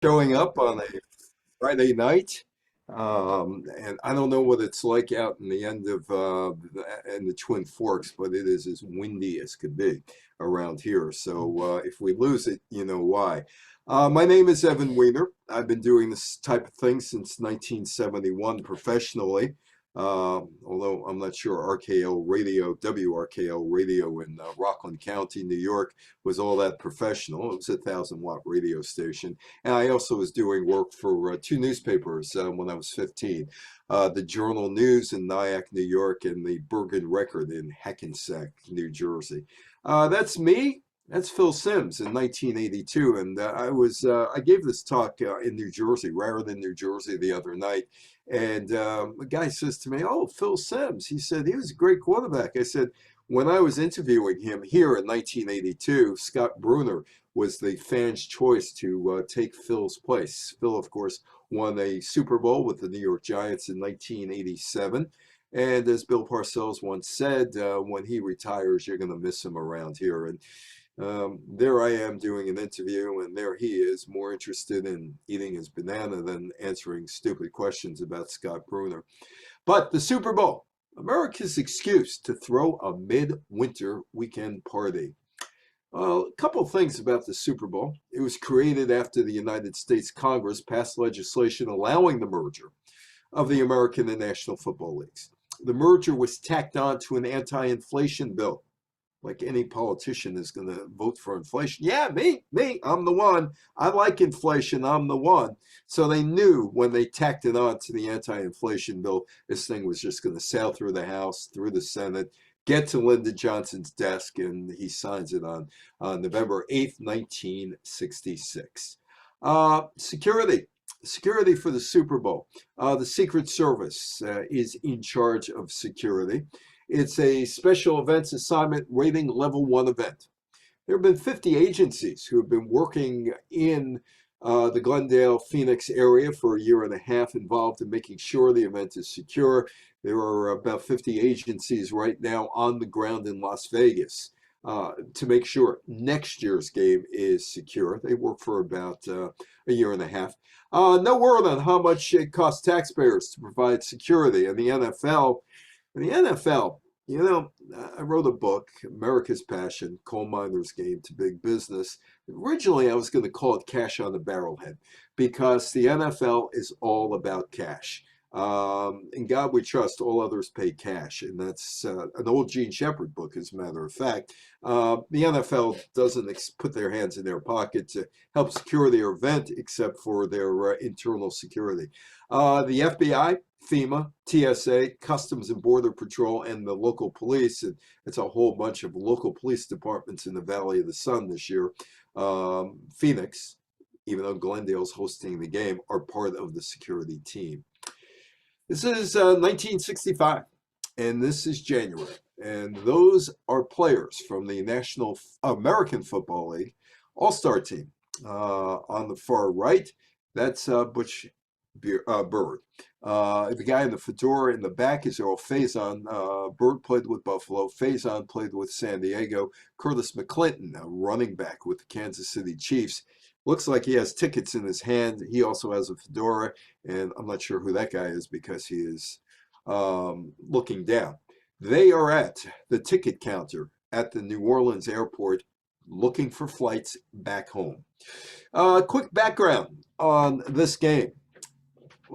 showing up on a Friday night. And I don't know what it's like out in the end of in the Twin Forks, but it is as windy as could be around here. So if we lose it, you know why. My name is Evan Weiner. I've been doing this type of thing since 1971 professionally. Although I'm not sure RKL Radio, WRKL Radio in Rockland County, New York was all that professional. It was a 1,000-watt radio station. And I also was doing work for two newspapers when I was 15. The Journal News in Nyack, New York, and the Bergen Record in Hackensack, New Jersey. That's me. That's Phil Simms in 1982, and I gave this talk in New Jersey, Raritan, New Jersey, the other night, and a guy says to me, "Oh, Phil Simms," he said, "he was a great quarterback." I said, "When I was interviewing him here in 1982, Scott Brunner was the fans' choice to take Phil's place." Phil, of course, won a Super Bowl with the New York Giants in 1987. And as Bill Parcells once said, when he retires, you're going to miss him around here. And there I am doing an interview, and there he is, more interested in eating his banana than answering stupid questions about Scott Brunner. But the Super Bowl, America's excuse to throw a mid-winter weekend party. Well, a couple of things about the Super Bowl. It was created after the United States Congress passed legislation allowing the merger of the American and National Football Leagues. The merger was tacked on to an anti-inflation bill. Like any politician is going to vote for inflation. Yeah, me, I'm the one. I like inflation, I'm the one. So they knew when they tacked it on to the anti-inflation bill, this thing was just going to sail through the House, through the Senate, get to Lyndon Johnson's desk, and he signs it on November 8th, 1966. Security for the Super Bowl. The Secret Service is in charge of security. It's a special events assignment rating level 1 event. There have been 50 agencies who have been working in the Glendale, Phoenix area for a year and a half involved in making sure the event is secure. There are about 50 agencies right now on the ground in Las Vegas to make sure next year's game is secure. They work for about a year and a half. No word on how much it costs taxpayers to provide security. And the NFL, you know, I wrote a book, America's Passion, Coal Miner's Game to Big Business. Originally, I was going to call it Cash on the Barrelhead because the NFL is all about cash. In God we trust, all others pay cash. And that's an old Gene Shepard book, as a matter of fact. The NFL doesn't put their hands in their pocket to help secure their event except for their internal security. The FBI, FEMA, TSA, Customs and Border Patrol, and the local police, and it's a whole bunch of local police departments in the Valley of the Sun this year. Phoenix, even though Glendale's hosting the game, are part of the security team. This is 1965, and this is January, and those are players from the National American Football League All-Star team. On the far right, that's Butch Bird. The guy in the fedora in the back is Earl Faison. Bird played with Buffalo. Faison played with San Diego. Curtis McClinton, a running back with the Kansas City Chiefs. Looks like he has tickets in his hand. He also has a fedora, and I'm not sure who that guy is because he is looking down. They are at the ticket counter at the New Orleans airport looking for flights back home. Quick background on this game.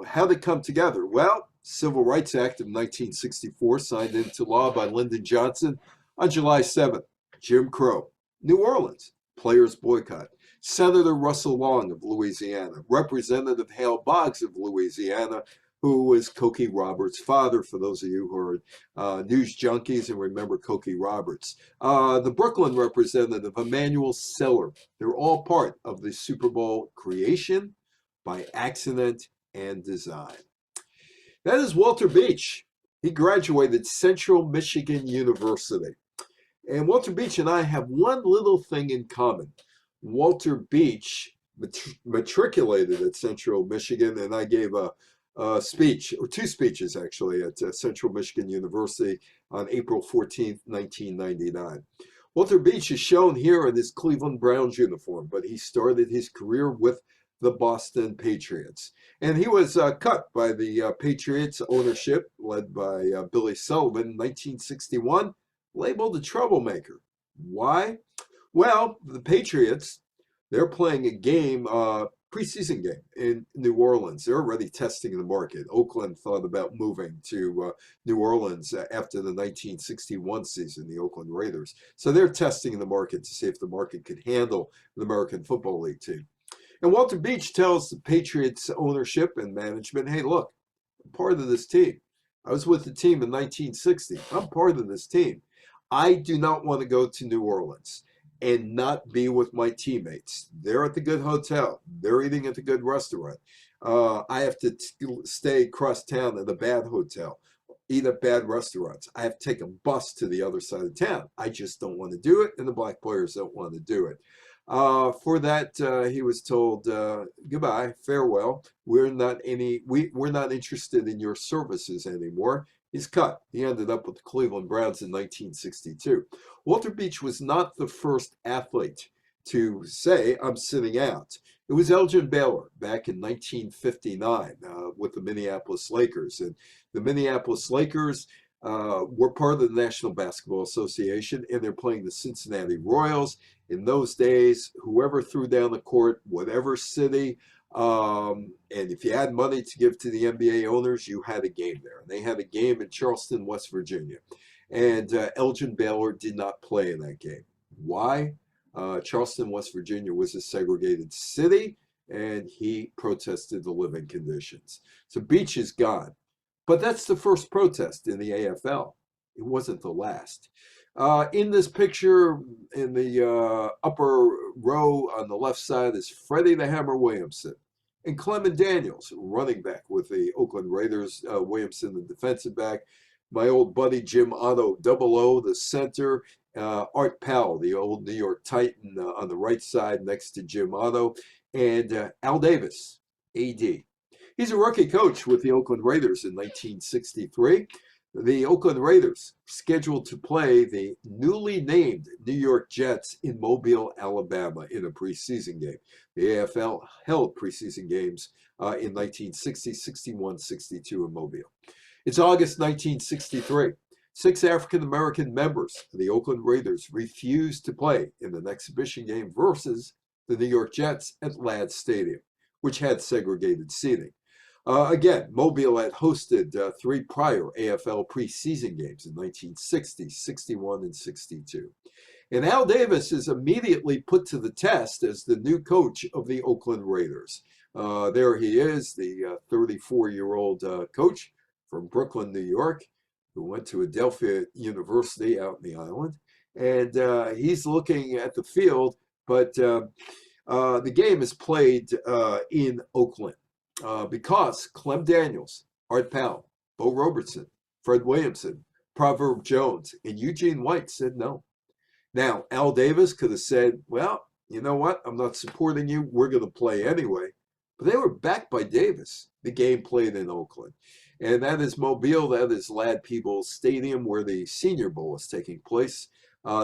How did it come together? Well, Civil Rights Act of 1964 signed into law by Lyndon Johnson on July 7th. Jim Crow, New Orleans, players boycott. Senator Russell Long of Louisiana, Representative Hale Boggs of Louisiana, who was Cokie Roberts' father, for those of you who are news junkies and remember Cokie Roberts. The Brooklyn representative, Emmanuel Seller. They're all part of the Super Bowl creation by accident and design. That is Walter Beach. He graduated Central Michigan University. And Walter Beach and I have one little thing in common. Walter Beach matriculated at Central Michigan, and I gave a speech, or two speeches actually, at Central Michigan University on April 14th, 1999. Walter Beach is shown here in his Cleveland Browns uniform, but he started his career with the Boston Patriots. And he was cut by the Patriots ownership, led by Billy Sullivan in 1961, labeled a troublemaker. Why? Well, the Patriots, they're playing a game, preseason game in New Orleans. They're already testing the market. Oakland thought about moving to New Orleans after the 1961 season, the Oakland Raiders. So they're testing the market to see if the market could handle the American Football League team. And Walter Beach tells the Patriots ownership and management, hey, look, I'm part of this team. I was with the team in 1960. I'm part of this team. I do not want to go to New Orleans and not be with my teammates. They're at the good hotel. They're eating at the good restaurant. I have to stay across town at a bad hotel, eat at bad restaurants. I have to take a bus to the other side of town. I just don't want to do it, and the black players don't want to do it. For that, he was told, goodbye, farewell. We're not interested in your services anymore. He's cut. He ended up with the Cleveland Browns in 1962. Walter Beach was not the first athlete to say, I'm sitting out. It was Elgin Baylor back in 1959 with the Minneapolis Lakers. And the Minneapolis Lakers were part of the National Basketball Association, and they're playing the Cincinnati Royals. In those days, whoever threw down the court, whatever city, and if you had money to give to the NBA owners, you had a game there. And they had a game in Charleston, West Virginia. And Elgin Baylor did not play in that game. Why? Charleston, West Virginia was a segregated city, and he protested the living conditions. So Beach is gone. But that's the first protest in the AFL. It wasn't the last. In this picture, in the upper row on the left side, is Freddie the Hammer Williamson and Clement Daniels, running back with the Oakland Raiders. Williamson, the defensive back. My old buddy Jim Otto, Double O, the center. Art Powell, the old New York Titan, on the right side next to Jim Otto. And Al Davis, AD. He's a rookie coach with the Oakland Raiders in 1963. The Oakland Raiders scheduled to play the newly named New York Jets in Mobile, Alabama in a preseason game. The AFL held preseason games in 1960, 61, 62 in Mobile. It's August 1963. 6 African-American members of the Oakland Raiders refused to play in an exhibition game versus the New York Jets at Ladd Stadium, which had segregated seating. Again, Mobile had hosted 3 prior AFL preseason games in 1960, 61, and 62. And Al Davis is immediately put to the test as the new coach of the Oakland Raiders. There he is, the 34-year-old coach from Brooklyn, New York, who went to Adelphia University out in the island. And he's looking at the field, but the game is played in Oakland. Because Clem Daniels, Art Powell, Bo Robertson, Fred Williamson, Proverb Jones, and Eugene White said no. Now, Al Davis could have said, well, you know what? I'm not supporting you. We're going to play anyway. But they were backed by Davis. The game played in Oakland. And that is Mobile. That is Ladd Peebles Stadium, where the Senior Bowl is taking place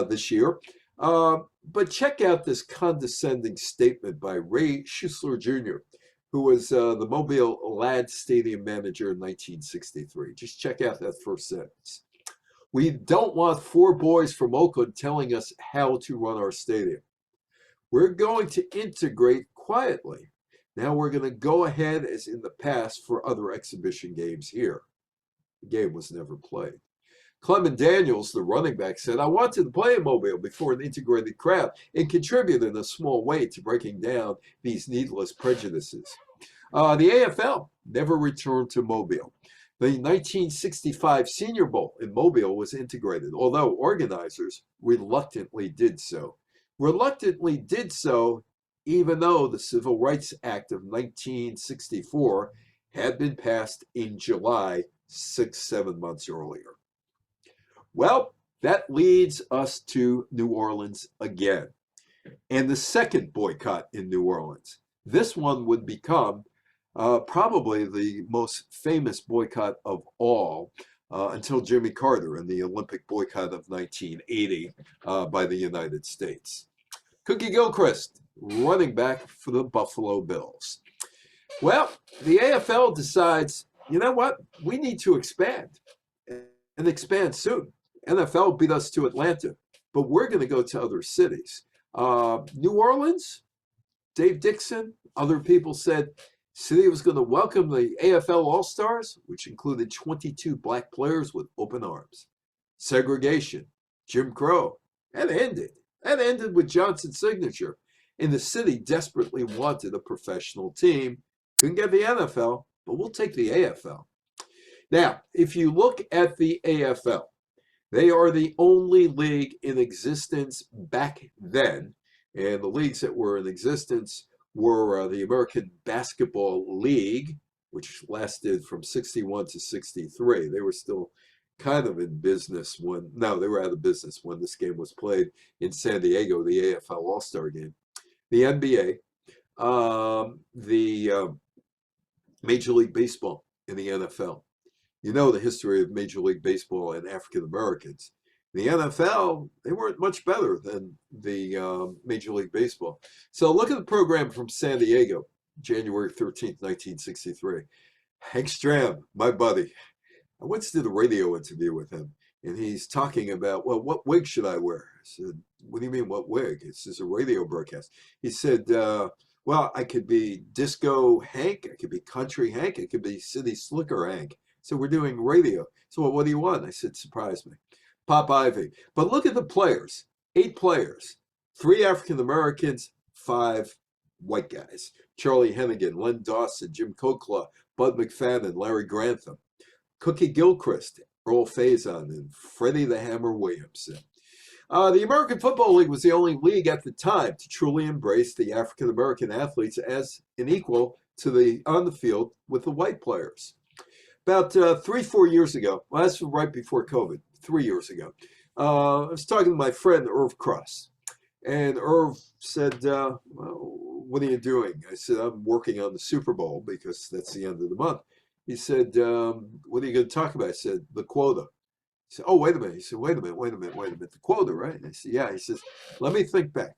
this year. But check out this condescending statement by Ray Schuessler Jr., who was the Mobile Ladd Stadium manager in 1963. Just check out that first sentence. We don't want 4 boys from Oakland telling us how to run our stadium. We're going to integrate quietly. Now we're going to go ahead as in the past for other exhibition games here. The game was never played. Clement Daniels, the running back, said, I wanted to play in Mobile before an integrated crowd and contribute in a small way to breaking down these needless prejudices. The AFL never returned to Mobile. The 1965 Senior Bowl in Mobile was integrated, although organizers reluctantly did so. Reluctantly did so even though the Civil Rights Act of 1964 had been passed in July 6-7 months earlier. Well, that leads us to New Orleans again, and the second boycott in New Orleans. This one would become probably the most famous boycott of all until Jimmy Carter and the Olympic boycott of 1980 by the United States. Cookie Gilchrist running back for the Buffalo Bills. Well, the AFL decides, you know what? We need to expand and expand soon. NFL beat us to Atlanta, but we're going to go to other cities. New Orleans, Dave Dixon, other people said city was going to welcome the AFL All Stars, which included 22 black players with open arms. Segregation, Jim Crow, that ended. That ended with Johnson's signature. And the city desperately wanted a professional team. Couldn't get the NFL, but we'll take the AFL. Now, if you look at the AFL, they are the only league in existence back then. And the leagues that were in existence were the American Basketball League, which lasted from 61 to 63. They were still kind of in business when, no, they were out of business when this game was played in San Diego, the AFL All Star Game. The NBA, the Major League Baseball in the NFL. You know the history of Major League Baseball and African Americans. The NFL, they weren't much better than the Major League Baseball. So look at the program from San Diego, January 13th, 1963. Hank Stram, my buddy. I once did a radio interview with him, and he's talking about, well, what wig should I wear? I said, what do you mean, what wig? It's just a radio broadcast. He said, well, I could be Disco Hank, I could be Country Hank, I could be City Slicker Hank. So we're doing radio. So well, what do you want? I said, surprise me. Pop Ivy. But look at the players. 8 players. 3 African Americans, 5 white guys. Charlie Hennigan, Len Dawson, Jim Kokla, Bud McFadden, Larry Grantham, Cookie Gilchrist, Earl Faison, and Freddie the Hammer Williamson. The American Football League was the only league at the time to truly embrace the African American athletes as an equal to the on the field with the white players. About 3-4 years ago, well, that's right before COVID, 3 years ago, I was talking to my friend Irv Cross, and Irv said, well, what are you doing? I said, I'm working on the Super Bowl because that's the end of the month. He said, what are you going to talk about? I said, the quota. He said, oh, wait a minute. He said, wait a minute, the quota, right? And I said, yeah. He says, let me think back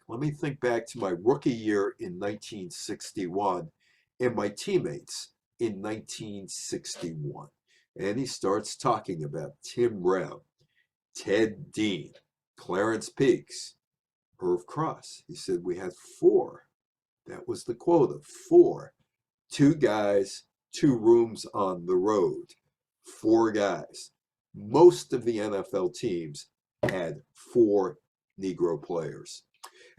to my rookie year in 1961 and my teammates in 1961. And he starts talking about Tim Brown, Ted Dean, Clarence Peaks, Irv Cross. He said, we had 4. That was the quota, 4. 2 guys, 2 rooms on the road, 4 guys. Most of the NFL teams had 4 Negro players.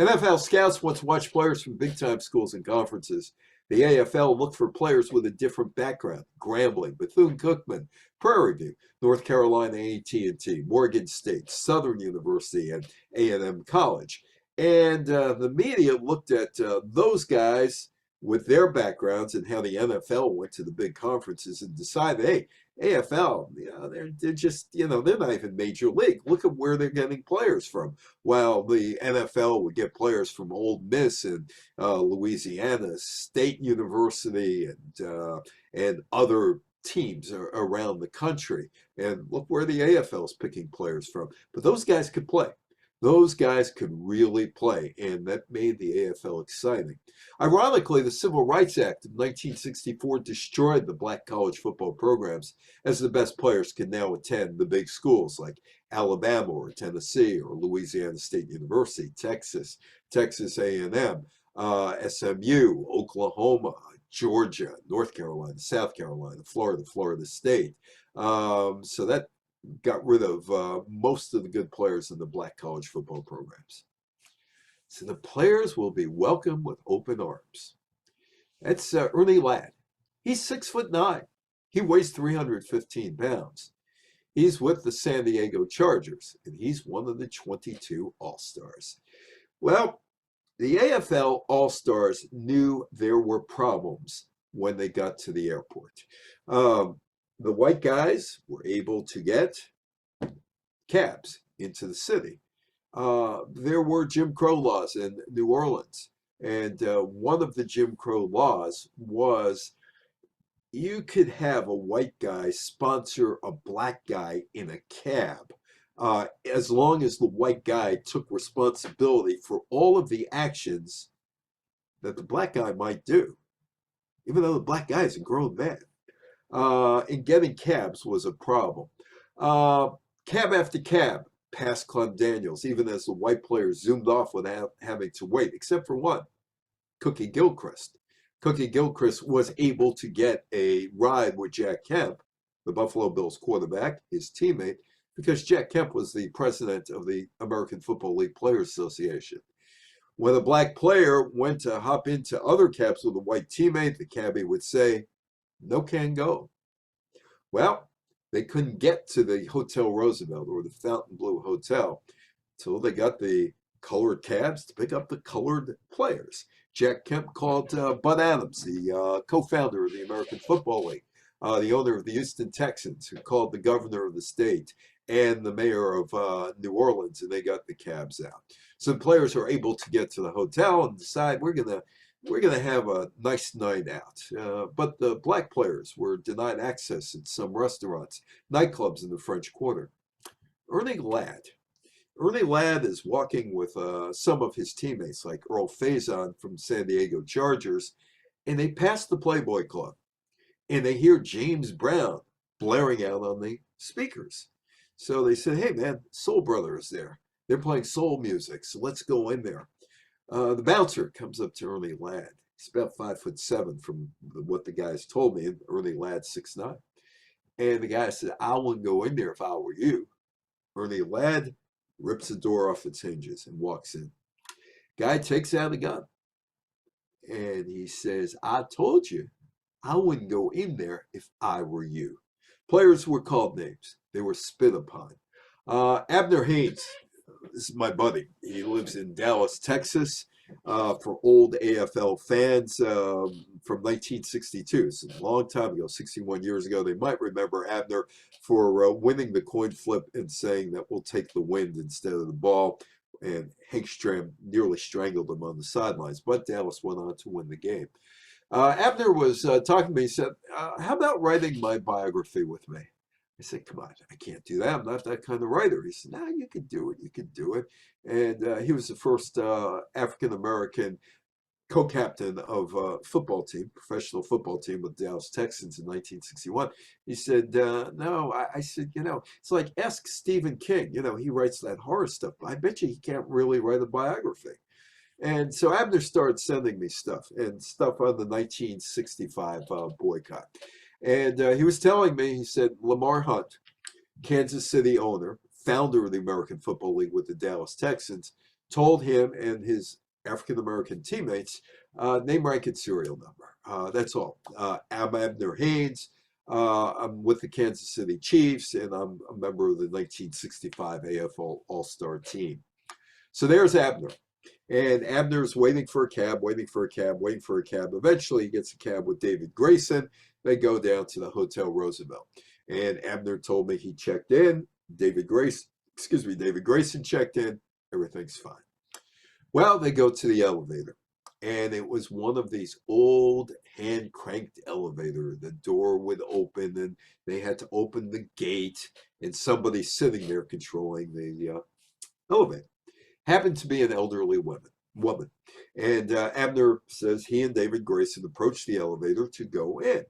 NFL scouts want to watch players from big-time schools and conferences. The AFL looked for players with a different background: Grambling, Bethune-Cookman, Prairie View, North Carolina A&T, Morgan State, Southern University, and A&M College. And the media looked at those guys with their backgrounds and how the NFL went to the big conferences and decided, hey, AFL, they're just, they're not even major league. Look at where they're getting players from. While the NFL would get players from Ole Miss and Louisiana State University and other teams around the country. And look where the AFL is picking players from. But those guys could play. Those guys could really play, and that made the AFL exciting. Ironically, the Civil Rights Act of 1964 destroyed the black college football programs, as the best players can now attend the big schools like Alabama or Tennessee or Louisiana State University, Texas A&M, SMU, Oklahoma, Georgia, North Carolina, South Carolina, Florida State. So that got rid of most of the good players in the black college football programs. So the players will be welcomed with open arms. That's Ernie Ladd. He's 6'9". He weighs 315 pounds. He's with the San Diego Chargers, and he's one of the 22 All-Stars. Well, the AFL All-Stars knew there were problems when they got to the airport. The white guys were able to get cabs into the city. There were Jim Crow laws in New Orleans. And one of the Jim Crow laws was you could have a white guy sponsor a black guy in a cab as long as the white guy took responsibility for all of the actions that the black guy might do, even though the black guy is a grown man. And getting cabs was a problem. Cab after cab passed Clem Daniels, even as the white players zoomed off without having to wait, except for one, Cookie Gilchrist. Cookie Gilchrist was able to get a ride with Jack Kemp, the Buffalo Bills quarterback, his teammate, because Jack Kemp was the president of the American Football League Players Association. When a black player went to hop into other cabs with a white teammate, the cabbie would say, "No can go." Well, they couldn't get to the Hotel Roosevelt or the Fontainebleau Hotel until they got the colored cabs to pick up the colored players. Jack Kemp called Bud Adams, the co-founder of the American Football League, the owner of the Houston Texans, who called the governor of the state and the mayor of New Orleans, and they got the cabs out. So the players are able to get to the hotel and decide we're gonna have a nice night out. But the black players were denied access at some restaurants, nightclubs in the French Quarter. Ernie Ladd. Ernie Ladd is walking with some of his teammates, like Earl Faison from San Diego Chargers, and they pass the Playboy Club, and they hear James Brown blaring out on the speakers. So they said, "Hey, man, Soul Brother is there. They're playing soul music, so let's go in there." The bouncer comes up to Ernie Ladd. He's about 5'7" from what the guys told me. Ernie Ladd's 6'9". And the guy said, "I wouldn't go in there if I were you." Ernie Ladd rips the door off its hinges and walks in. Guy takes out a gun and he says, "I told you I wouldn't go in there if I were you." Players were called names. They were spit upon. Abner Haynes, this is my buddy. He lives in Dallas, Texas. For old AFL fans, from 1962, it's a long time ago, 61 years ago, they might remember Abner for winning the coin flip and saying that we'll take the wind instead of the ball. And Hank Stram nearly strangled him on the sidelines, but Dallas went on to win the game. Abner was talking to me. He said, "How about writing my biography with me?" I said, "Come on, I can't do that. I'm not that kind of writer." He said, "No, you can do it. You can do it." And he was the first African-American co-captain of a football team, professional football team with the Dallas Texans in 1961. He said, "No," I said, it's like ask Stephen King. He writes that horror stuff. I bet you he can't really write a biography. And so Abner started sending me stuff on the 1965 boycott. And he was telling me, he said, Lamar Hunt, Kansas City owner, founder of the American Football League with the Dallas Texans, told him and his African-American teammates, name, rank, and serial number. That's all. I'm Abner Haynes. I'm with the Kansas City Chiefs, and I'm a member of the 1965 AFL All Star team. So there's Abner. And Abner's waiting for a cab, waiting for a cab, waiting for a cab. Eventually, he gets a cab with David Grayson. They go down to the Hotel Roosevelt. And Abner told me he checked in. David Grayson checked in. Everything's fine. Well, they go to the elevator. And it was one of these old hand-cranked elevators. The door would open, and they had to open the gate. And somebody's sitting there controlling the elevator. Happened to be an elderly woman. And Abner says he and David Grayson approached the elevator to go in.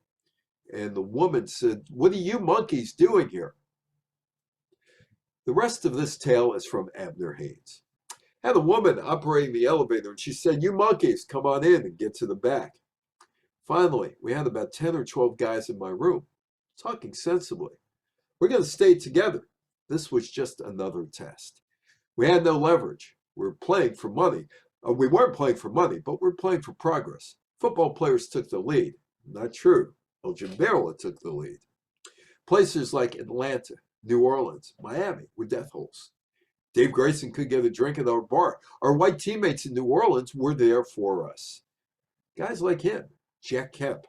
And the woman said, "What are you monkeys doing here?" The rest of this tale is from Abner Haynes. Had a woman operating the elevator, and she said, "You monkeys, come on in and get to the back." Finally, we had about 10 or 12 guys in my room, talking sensibly. We're going to stay together. This was just another test. We had no leverage. We were playing for money. We weren't playing for money, but we were playing for progress. Football players took the lead. Not true. Elgin Baylor took the lead. Places like Atlanta, New Orleans, Miami were death holes. Dave Grayson could get a drink at our bar. Our white teammates in New Orleans were there for us. Guys like him, Jack Kemp.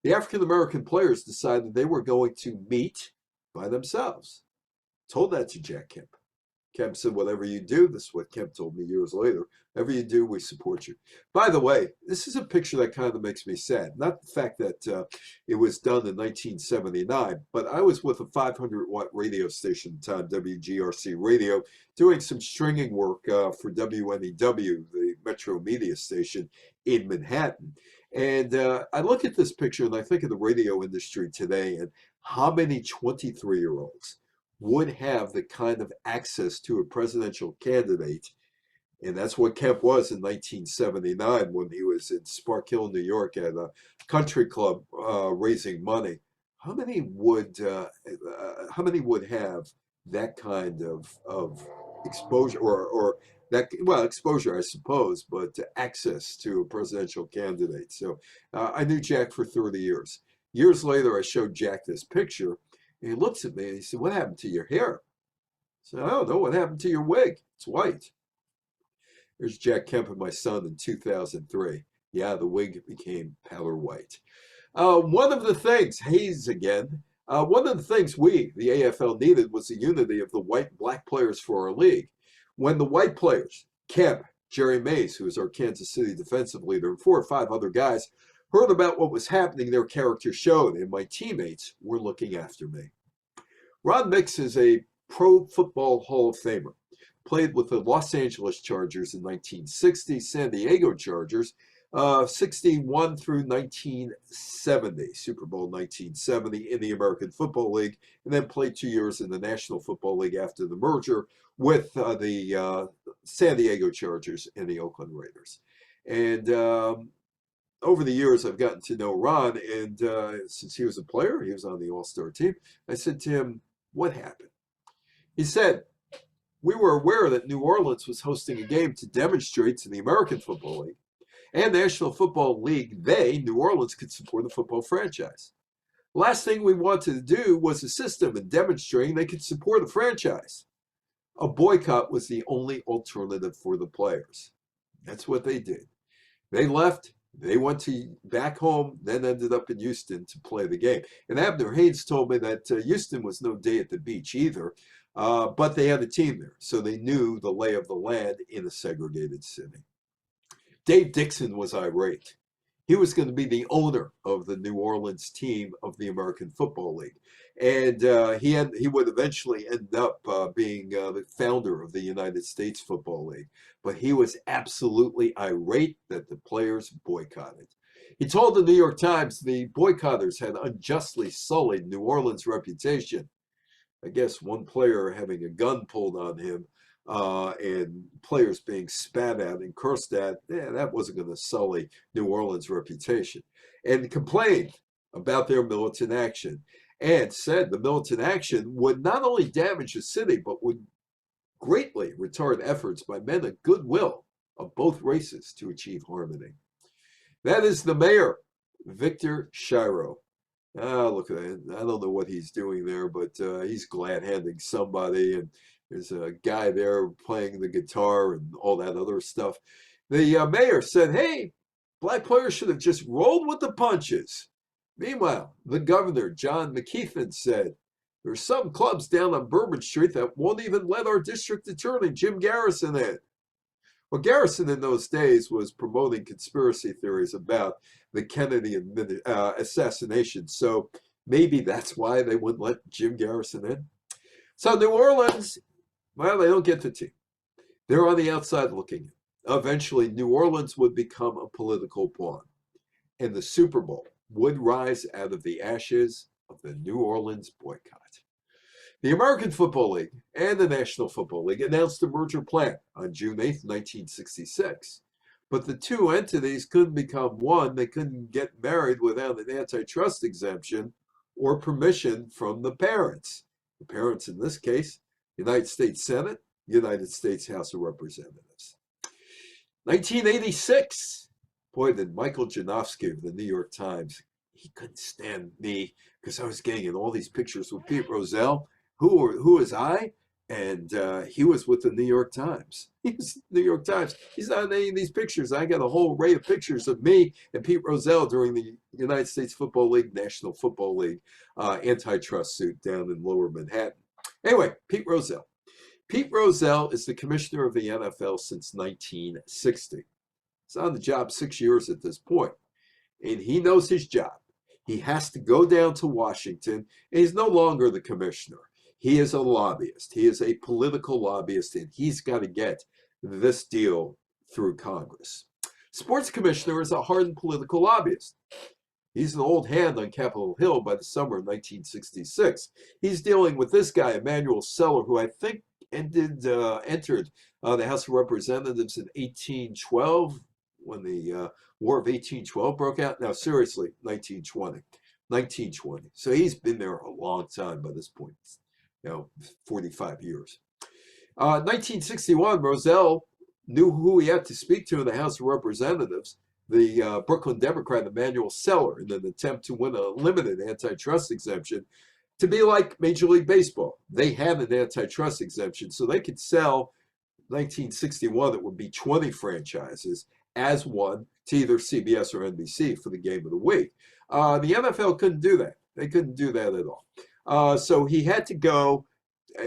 The African-American players decided they were going to meet by themselves. Told that to Jack Kemp. Kemp said, whatever you do, this is what Kemp told me years later, whatever you do, we support you. By the way, this is a picture that kind of makes me sad. Not the fact that it was done in 1979, but I was with a 500-watt radio station at the time, WGRC Radio, doing some stringing work for WNEW, the Metro Media station in Manhattan. And I look at this picture and I think of the radio industry today and how many 23-year-olds would have the kind of access to a presidential candidate. And that's what Kemp was in 1979 when he was in Spark Hill, New York at a country club raising money. How many would have that kind of exposure or that, well, exposure, I suppose, but access to a presidential candidate? So I knew Jack for 30 years. Years later, I showed Jack this picture. And he looks at me and he said, what happened to your hair? I said, I don't know. What happened to your wig? It's white. There's Jack Kemp and my son in 2003. Yeah, the wig became powder white. One of the things, Hayes again, one of the things we, the AFL, needed was the unity of the white and black players for our league. When the white players, Kemp, Jerry Mays, who was our Kansas City defensive leader, and 4 or 5 other guys, heard about what was happening, their character showed, and my teammates were looking after me. Ron Mix is a Pro Football Hall of Famer. Played with the Los Angeles Chargers in 1960, San Diego Chargers, 61 through 1970, Super Bowl 1970 in the American Football League, and then played 2 years in the National Football League after the merger with the San Diego Chargers and the Oakland Raiders. And over the years, I've gotten to know Ron, and since he was a player, he was on the All-Star team, I said to him, what happened? He said, we were aware that New Orleans was hosting a game to demonstrate to the American Football League and National Football League New Orleans, could support the football franchise. Last thing we wanted to do was assist them in demonstrating they could support the franchise. A boycott was the only alternative for the players. That's what they did. They left. They went back home, then ended up in Houston to play the game. And Abner Haynes told me that Houston was no day at the beach either, but they had a team there, so they knew the lay of the land in a segregated city. Dave Dixon was irate. He was going to be the owner of the New Orleans team of the American Football League. And he would eventually end up being the founder of the United States Football League. But he was absolutely irate that the players boycotted. He told the New York Times the boycotters had unjustly sullied New Orleans' reputation. I guess one player having a gun pulled on him and players being spat at and cursed at, that wasn't going to sully New Orleans' reputation. And complained about their militant action and said the militant action would not only damage the city, but would greatly retard efforts by men of goodwill of both races to achieve harmony. That is the mayor, Victor Shiro. Look at that. I don't know what he's doing there, but he's glad-handing somebody, and there's a guy there playing the guitar and all that other stuff. The mayor said, hey, black players should have just rolled with the punches. Meanwhile, the governor, John McKeithen, said, there's some clubs down on Bourbon Street that won't even let our district attorney, Jim Garrison, in. Well, Garrison in those days was promoting conspiracy theories about the Kennedy assassination, so maybe that's why they wouldn't let Jim Garrison in. So New Orleans, well, they don't get the team. They're on the outside looking in. Eventually, New Orleans would become a political pawn, and the Super Bowl would rise out of the ashes of the New Orleans boycott. The American Football League and the National Football League announced a merger plan on June 8, 1966. But the two entities couldn't become one. They couldn't get married without an antitrust exemption or permission from the parents. The parents in this case, United States Senate, United States House of Representatives. 1986. Boy, did Michael Janofsky of the New York Times, he couldn't stand me because I was getting in all these pictures with Pete Rozelle. Who is I? And he was with the New York Times. He was the New York Times. He's not in any of these pictures. I got a whole array of pictures of me and Pete Rozelle during the United States Football League, National Football League antitrust suit down in Lower Manhattan. Anyway, Pete Rozelle. Pete Rozelle is the commissioner of the NFL since 1960. He's on the job 6 years at this point, and he knows his job. He has to go down to Washington, and he's no longer the commissioner. He is a lobbyist. He is a political lobbyist, and he's got to get this deal through Congress. Sports commissioner is a hardened political lobbyist. He's an old hand on Capitol Hill by the summer of 1966. He's dealing with this guy, Emanuel Seller, who I think entered the House of Representatives in 1812 when the War of 1812 broke out. No, seriously, 1920. 1920. So he's been there a long time by this point, 45 years. 1961, Rozelle knew who he had to speak to in the House of Representatives, the Brooklyn Democrat Emanuel Seller, in an attempt to win a limited antitrust exemption to be like Major League Baseball. They had an antitrust exemption, so they could sell 1961, it would be 20 franchises as one to either CBS or NBC for the game of the week. The NFL couldn't do that. They couldn't do that at all. So he had to go,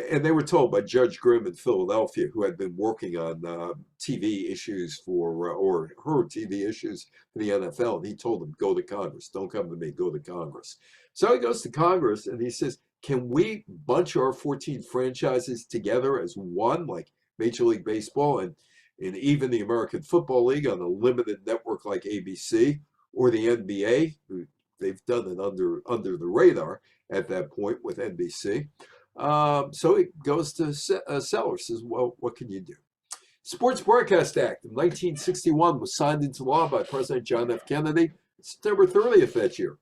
and they were told by Judge Grimm in Philadelphia, who had been working on TV issues or her TV issues for the NFL, and he told them, go to Congress. Don't come to me, go to Congress. So he goes to Congress, and he says, can we bunch our 14 franchises together as one, like Major League Baseball and even the American Football League on a limited network like ABC or the NBA, who they've done it under the radar at that point with NBC. So it goes to Seller, says, well, what can you do? Sports Broadcast Act of 1961 was signed into law by President John F. Kennedy September 30th that year.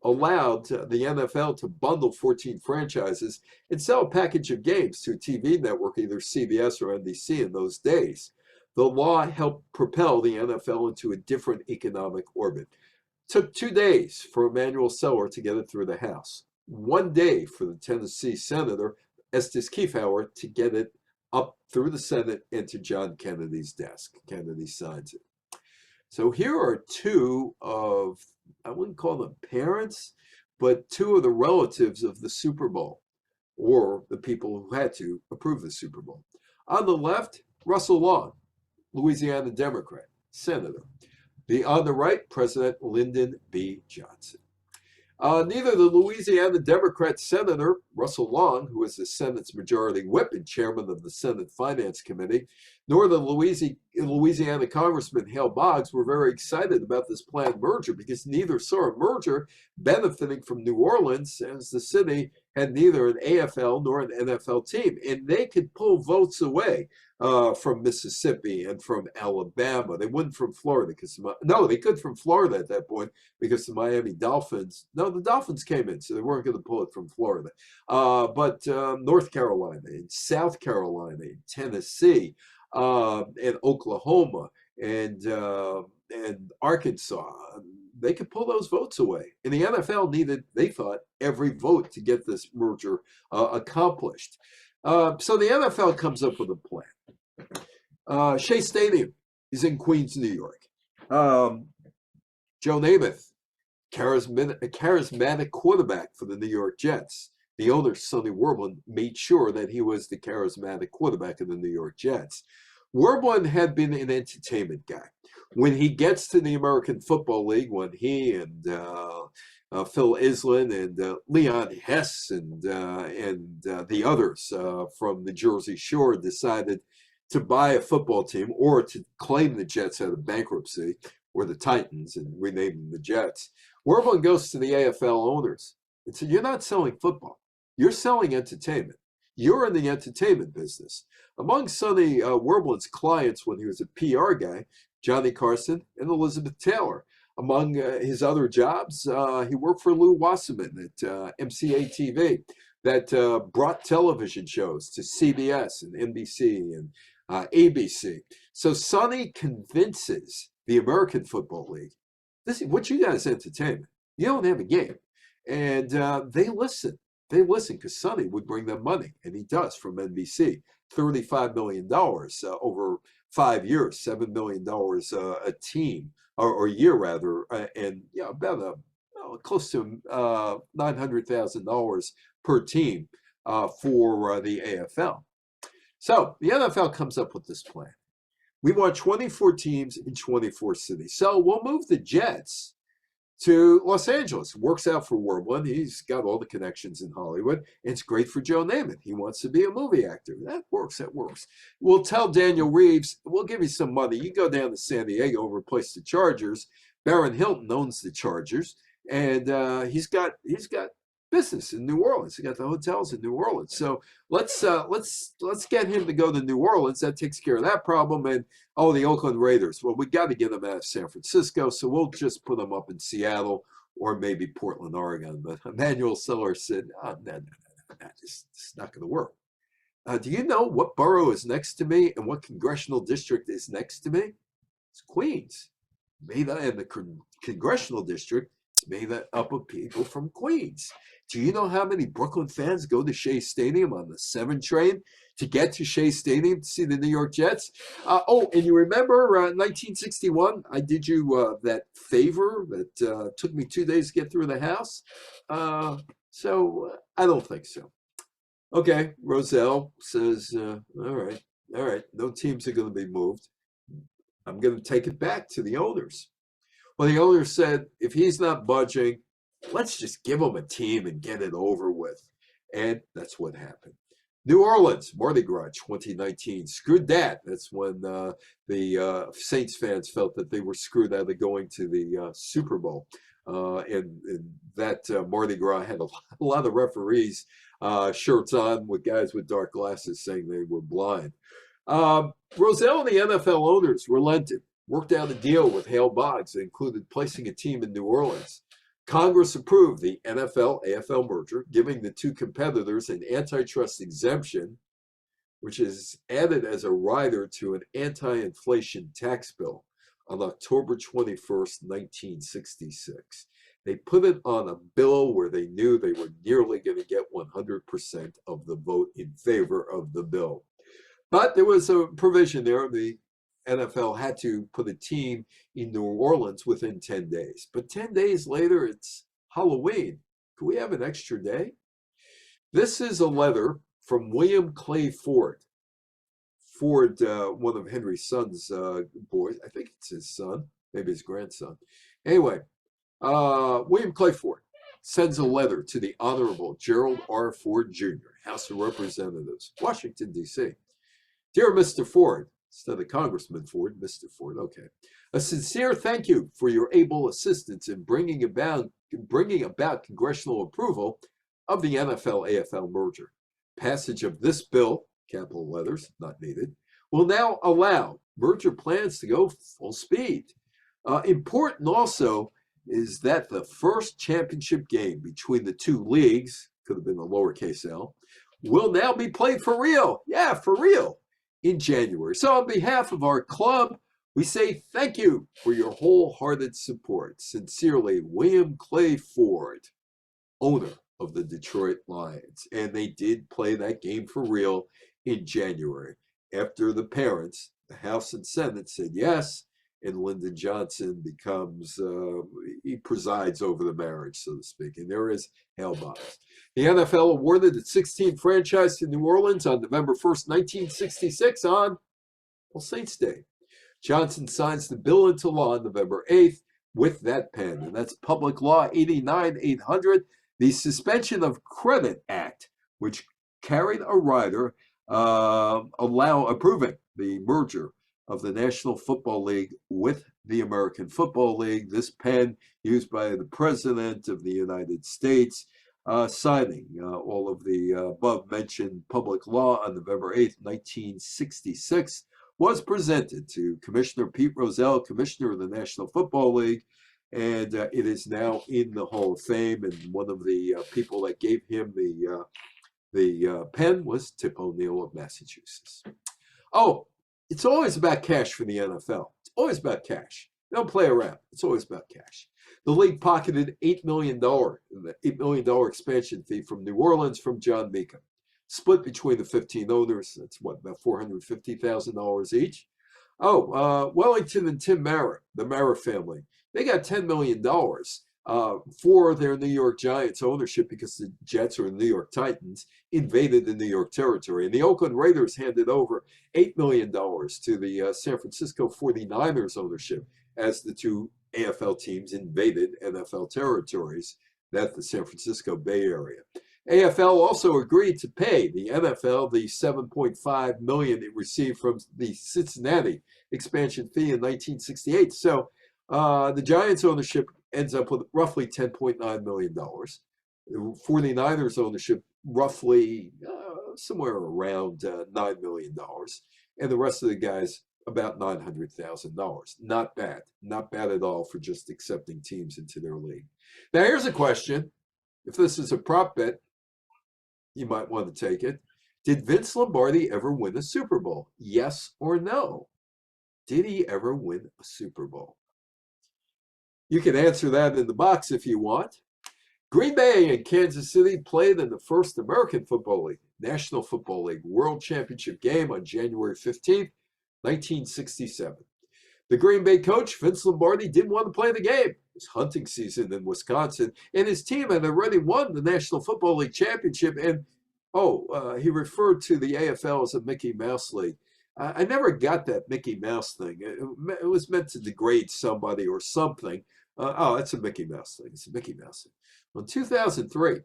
Allowed the NFL to bundle 14 franchises and sell a package of games to a TV network, either CBS or NBC in those days. The law helped propel the NFL into a different economic orbit. Took 2 days for Emanuel Seller to get it through the House. 1 day for the Tennessee Senator Estes Kefauver to get it up through the Senate into John Kennedy's desk. Kennedy signs it. So here are two of, I wouldn't call them parents, but two of the relatives of the Super Bowl, or the people who had to approve the Super Bowl. On the left, Russell Long, Louisiana Democrat, senator. On the right, President Lyndon B. Johnson. Neither the Louisiana Democrat Senator Russell Long, who was the Senate's majority whip and chairman of the Senate Finance Committee, nor the Louisiana Congressman Hale Boggs were very excited about this planned merger, because neither saw a merger benefiting from New Orleans, as the city had neither an AFL nor an NFL team, and they could pull votes away from Mississippi and from Alabama. They wouldn't from Florida, they could from Florida at that point, because the Miami Dolphins, the Dolphins came in, so they weren't going to pull it from Florida. But North Carolina and South Carolina and Tennessee and Oklahoma and Arkansas, they could pull those votes away. And the NFL needed, they thought, every vote to get this merger accomplished. So the NFL comes up with a plan. Shea Stadium is in Queens, New York. Joe Namath, a charismatic quarterback for the New York Jets. The owner, Sonny Werblin, made sure that he was the charismatic quarterback of the New York Jets. Werblin had been an entertainment guy. When he gets to the American Football League, when he and Phil Islin and Leon Hess and the others from the Jersey Shore decided to buy a football team, or to claim the Jets out of bankruptcy, or the Titans, and rename them the Jets, Werblin goes to the AFL owners and said, you're not selling football. You're selling entertainment. You're in the entertainment business. Among Sonny Werblin's clients when he was a PR guy, Johnny Carson and Elizabeth Taylor. Among his other jobs, he worked for Lou Wasserman at MCA TV, that brought television shows to CBS and NBC and ABC. So Sonny convinces the American Football League, listen, what you got is entertainment. You don't have a game. And they listen. They listen because Sonny would bring them money, and he does from NBC. $35 million over 5 years, $7 million a team, or a year rather, and about close to $900,000 per team for the AFL. So the NFL comes up with this plan. We want 24 teams in 24 cities. So we'll move the Jets to Los Angeles. Works out for Werblin. He's got all the connections in Hollywood. It's great for Joe Namath. He wants to be a movie actor. That works. That works. We'll tell Daniel Reeves, we'll give you some money. You go down to San Diego and replace the Chargers. Baron Hilton owns the Chargers, and he's got business in New Orleans. He got the hotels in New Orleans. So let's get him to go to New Orleans. That takes care of that problem. And the Oakland Raiders. Well, we got to get them out of San Francisco, so we'll just put them up in Seattle or maybe Portland, Oregon. But Emmanuel Sellers said, no, it's not going to work. Do you know what borough is next to me and what congressional district is next to me? It's Queens. And the congressional district is made up of people from Queens. Do you know how many Brooklyn fans go to Shea Stadium on the 7 train to get to Shea Stadium to see the New York Jets? And you remember 1961? I did you that favor that took me 2 days to get through the house. So I don't think so. Okay, Roselle says, all right, no teams are going to be moved. I'm going to take it back to the owners. Well, the owners said, if he's not budging, let's just give him a team and get it over with. And that's what happened. New Orleans, Mardi Gras 2019. Screwed that. That's when the Saints fans felt that they were screwed out of going to the Super Bowl. And that Mardi Gras had a lot of referees shirts on with guys with dark glasses saying they were blind. Roselle and the NFL owners relented, worked out a deal with Hale Boggs that included placing a team in New Orleans. Congress approved the NFL-AFL merger, giving the two competitors an antitrust exemption, which is added as a rider to an anti-inflation tax bill on October 21st, 1966. They put it on a bill where they knew they were nearly going to get 100% of the vote in favor of the bill. But there was a provision there. The NFL had to put a team in New Orleans within 10 days. But 10 days later, it's Halloween. Could we have an extra day? This is a letter from William Clay Ford. Ford, one of Henry Son's boys. I think it's his son, maybe his grandson. Anyway, William Clay Ford sends a letter to the Honorable Gerald R. Ford Jr., House of Representatives, Washington, D.C. Dear Mr. Ford, instead of Congressman Ford, Mr. Ford, okay. A sincere thank you for your able assistance in bringing about congressional approval of the NFL-AFL merger. Passage of this bill, capital letters, not needed, will now allow merger plans to go full speed. Important also is that the first championship game between the two leagues, could have been a lowercase l, will now be played for real. Yeah, for real. In January. So on behalf of our club, we say thank you for your wholehearted support. Sincerely, William Clay Ford, owner of the Detroit Lions. And they did play that game for real in January after the parents, the House and Senate, said yes, and Lyndon Johnson becomes, he presides over the marriage, so to speak. And there is Hale Boggs. The NFL awarded its 16th franchise to New Orleans on November 1st, 1966 on All Saints Day. Johnson signs the bill into law on November 8th with that pen, and that's Public Law 89-800, the Suspension of Credit Act, which carried a rider approving the merger of the National Football League with the American Football League. This pen used by the President of the United States, signing all of the above-mentioned public law on November 8th, 1966, was presented to Commissioner Pete Rozelle, Commissioner of the National Football League, and it is now in the Hall of Fame. And one of the people that gave him the pen was Tip O'Neill of Massachusetts. Oh, it's always about cash for the NFL. It's always about cash. They don't play around. It's always about cash. The league pocketed $8 million expansion fee from New Orleans from John Meekum. Split between the 15 owners. That's what, about $450,000 each? Wellington and Tim Mara, the Mara family, they got $10 million for their New York Giants ownership because the Jets, or the New York Titans, invaded the New York territory. And the Oakland Raiders handed over $8 million to the San Francisco 49ers ownership as the two AFL teams invaded NFL territories, that's the San Francisco Bay Area. AFL also agreed to pay the NFL the $7.5 million it received from the Cincinnati expansion fee in 1968. So the Giants ownership ends up with roughly $10.9 million. The 49ers ownership roughly somewhere around $9 million. And the rest of the guys about $900,000. Not bad. Not bad at all for just accepting teams into their league. Now here's a question. If this is a prop bet, you might want to take it. Did Vince Lombardi ever win a Super Bowl? Yes or no? Did he ever win a Super Bowl? You can answer that in the box if you want. Green Bay and Kansas City played in the first American Football League, National Football League World Championship game on January 15th, 1967. The Green Bay coach, Vince Lombardi, didn't want to play the game. It was hunting season in Wisconsin, and his team had already won the National Football League championship, and he referred to the AFL as a Mickey Mouse League. I never got that Mickey Mouse thing. It was meant to degrade somebody or something. It's a Mickey Mouse thing. It's a Mickey Mouse thing. Well, in 2003,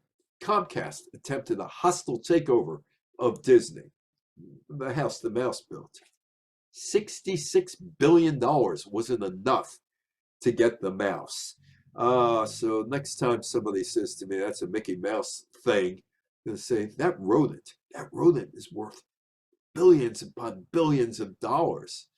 Comcast attempted a hostile takeover of Disney, the house the mouse built. $66 billion wasn't enough to get the mouse. So next time somebody says to me, that's a Mickey Mouse thing, I'm going to say, that rodent is worth billions upon billions of dollars.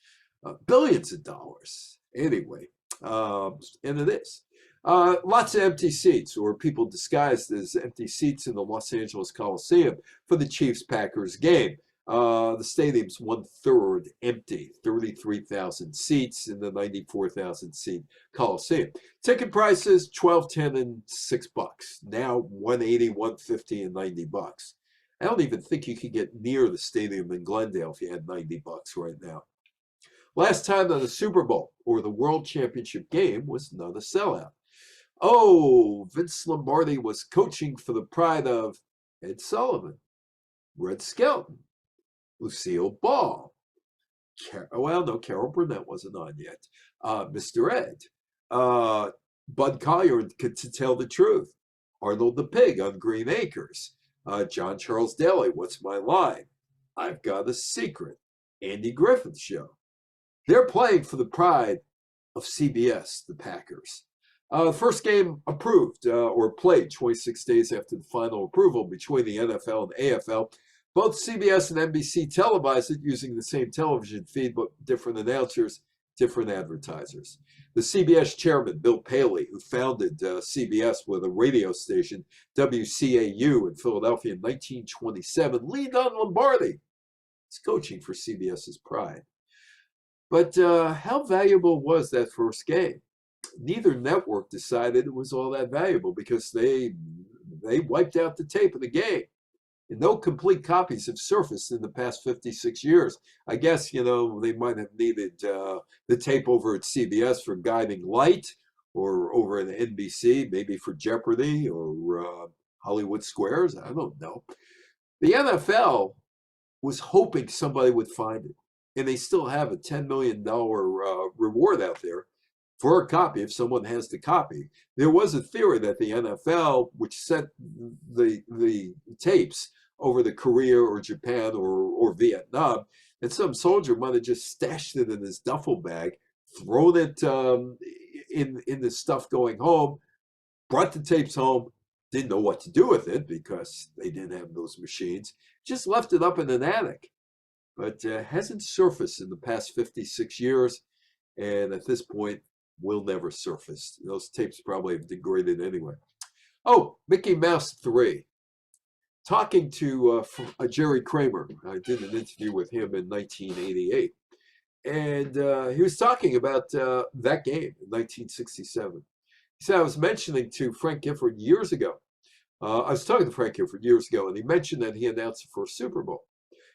Billions of dollars. Anyway, and it is. Lots of empty seats, or people disguised as empty seats in the Los Angeles Coliseum for the Chiefs-Packers game. The stadium's 1/3 empty, 33,000 seats in the 94,000 seat Coliseum. Ticket prices $12, $10, and $6. Now $180, $150, and $90. I don't even think you could get near the stadium in Glendale if you had $90 right now. Last time that the Super Bowl or the World Championship game was not a sellout. Vince Lombardi was coaching for the pride of Ed Sullivan, Red Skelton, Lucille Ball. Carol Burnett wasn't on yet. Mr. Ed. Bud Collyer, to tell the truth. Arnold the Pig on Green Acres. John Charles Daly, What's My Line? I've Got a Secret. Andy Griffith Show. They're playing for the pride of CBS, the Packers. The first game approved or played 26 days after the final approval between the NFL and AFL. Both CBS and NBC televised it using the same television feed, but different announcers, different advertisers. The CBS chairman, Bill Paley, who founded CBS with a radio station, WCAU in Philadelphia in 1927, leaned on Lombardi. He's coaching for CBS's pride. But how valuable was that first game? Neither network decided it was all that valuable because they wiped out the tape of the game. And no complete copies have surfaced in the past 56 years. I guess, they might have needed the tape over at CBS for Guiding Light, or over at NBC, maybe for Jeopardy or Hollywood Squares. I don't know. The NFL was hoping somebody would find it. And they still have a $10 million reward out there for a copy if someone has the copy. There was a theory that the NFL, which sent the tapes over to Korea or Japan or Vietnam, and some soldier might have just stashed it in his duffel bag, thrown it in the stuff going home, brought the tapes home, didn't know what to do with it because they didn't have those machines, just left it up in an attic. But hasn't surfaced in the past 56 years, and at this point, will never surface. Those tapes probably have degraded anyway. Mickey Mouse 3. Talking to Jerry Kramer. I did an interview with him in 1988. And he was talking about that game in 1967. He said, I was mentioning to Frank Gifford years ago. I was talking to Frank Gifford years ago, and he mentioned that he announced the first Super Bowl.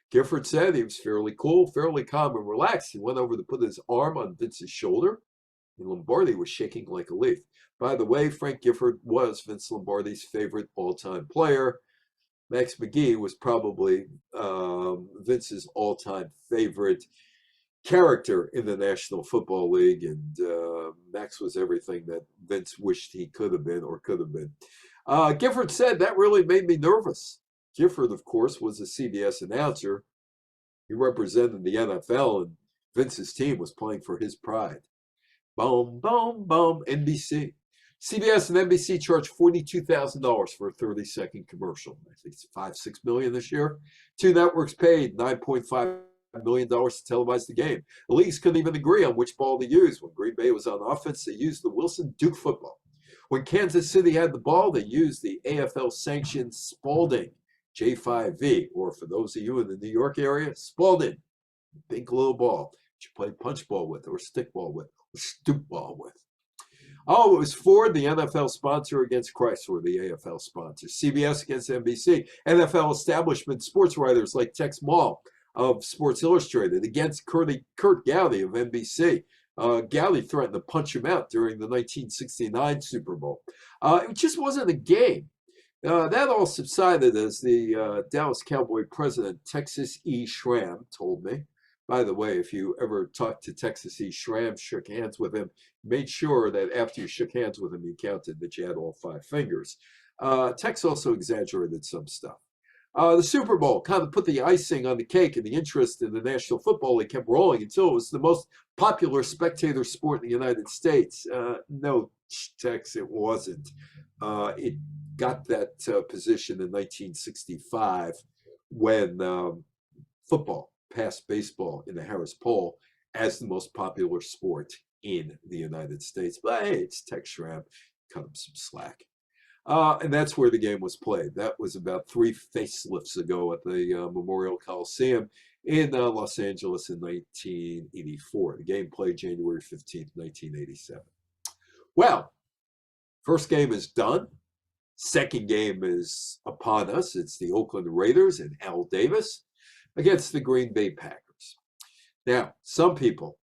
Gifford said he was fairly cool, fairly calm and relaxed. He went over to put his arm on Vince's shoulder. and Lombardi was shaking like a leaf. By the way, Frank Gifford was Vince Lombardi's favorite all-time player. Max McGee was probably Vince's all-time favorite character in the National Football League, and Max was everything that Vince wished he could have been or could have been. Gifford said, that really made me nervous. Gifford, of course, was a CBS announcer. He represented the NFL, and Vince's team was playing for his pride. Boom, boom, boom, NBC. CBS and NBC charged $42,000 for a 30-second commercial. I think it's $5-6 million this year. Two networks paid $9.5 million to televise the game. The leagues couldn't even agree on which ball to use. When Green Bay was on offense, they used the Wilson Duke football. When Kansas City had the ball, they used the AFL-sanctioned Spalding J5V, or for those of you in the New York area, Spalding. Big little ball that you play punch ball with, or stick ball with, or stoop ball with. Oh, it was Ford, the NFL sponsor, against Chrysler, the AFL sponsor. CBS against NBC. NFL establishment sports writers like Tex Mall of Sports Illustrated against Kurt Gowdy of NBC. Gowdy threatened to punch him out during the 1969 Super Bowl. It just wasn't a game. That all subsided as the Dallas Cowboy president, Texas E. Schramm, told me. By the way, if you ever talked to Texas E. Schramm, shook hands with him, made sure that after you shook hands with him, you counted that you had all 5 fingers. Tex also exaggerated some stuff. The Super Bowl kind of put the icing on the cake, and the interest in the National Football League kept rolling until it was the most popular spectator sport in the United States. No, Tex, it wasn't. It got that position in 1965 when football passed baseball in the Harris poll as the most popular sport in the United States. But hey, it's Tex Schramm, cut him some slack. And that's where the game was played. That was about 3 facelifts ago at the Memorial Coliseum in Los Angeles in 1984. The game played January 15th, 1987. Well, first game is done. Second game is upon us. It's the Oakland Raiders and Al Davis against the Green Bay Packers. Now, some people,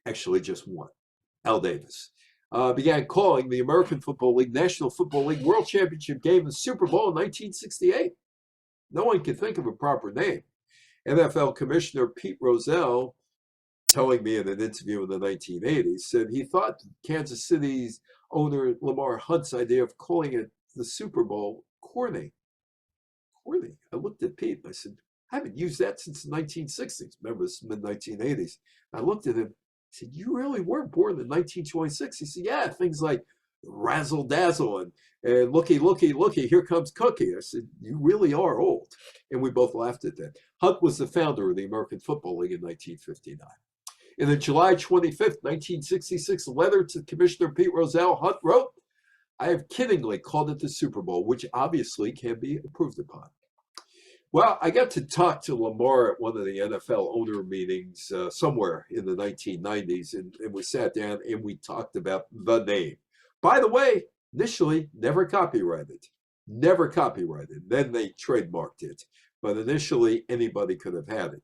actually just one, Al Davis, began calling the American Football League, National Football League World Championship game the Super Bowl in 1968. No one could think of a proper name. NFL Commissioner Pete Rozelle, telling me in an interview in the 1980s, said he thought Kansas City's owner Lamar Hunt's idea of calling it the Super Bowl corny. Corny. I looked at Pete and I said, I haven't used that since the 1960s. Remember, this is mid-1980s. I looked at him. I said, you really weren't born in 1926? He said, yeah, things like razzle dazzle and looky, looky, looky, here comes Cookie. I said, you really are old. And we both laughed at that. Hunt was the founder of the American Football League in 1959. In a July 25th, 1966 letter to Commissioner Pete Rozelle, Hunt wrote, I have kiddingly called it the Super Bowl, which obviously can be improved upon. Well, I got to talk to Lamar at one of the NFL owner meetings somewhere in the 1990s, and we sat down and we talked about the name. By the way, initially, never copyrighted. Never copyrighted. Then they trademarked it. But initially, anybody could have had it.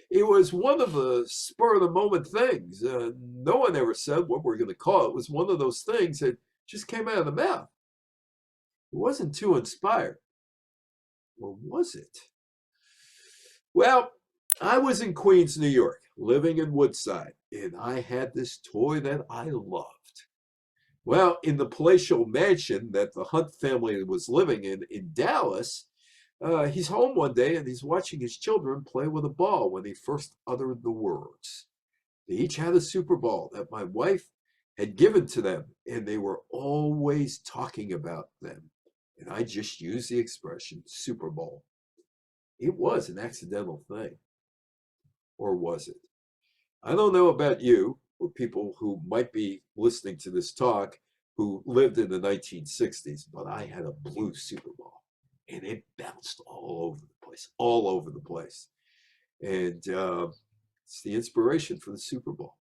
It was one of the spur-of-the-moment things. No one ever said what we're going to call it. It was one of those things that just came out of the mouth. It wasn't too inspired. Or was it? Well, I was in Queens, New York, living in Woodside, and I had this toy that I loved. Well, in the palatial mansion that the Hunt family was living in Dallas, he's home one day and he's watching his children play with a ball when he first uttered the words. They each had a Super Bowl that my wife had given to them, and they were always talking about them. And I just used the expression Super Bowl. It was an accidental thing. Or was it? I don't know about you or people who might be listening to this talk who lived in the 1960s, but I had a blue Super Bowl. And it bounced all over the place, all over the place. And it's the inspiration for the Super Bowl.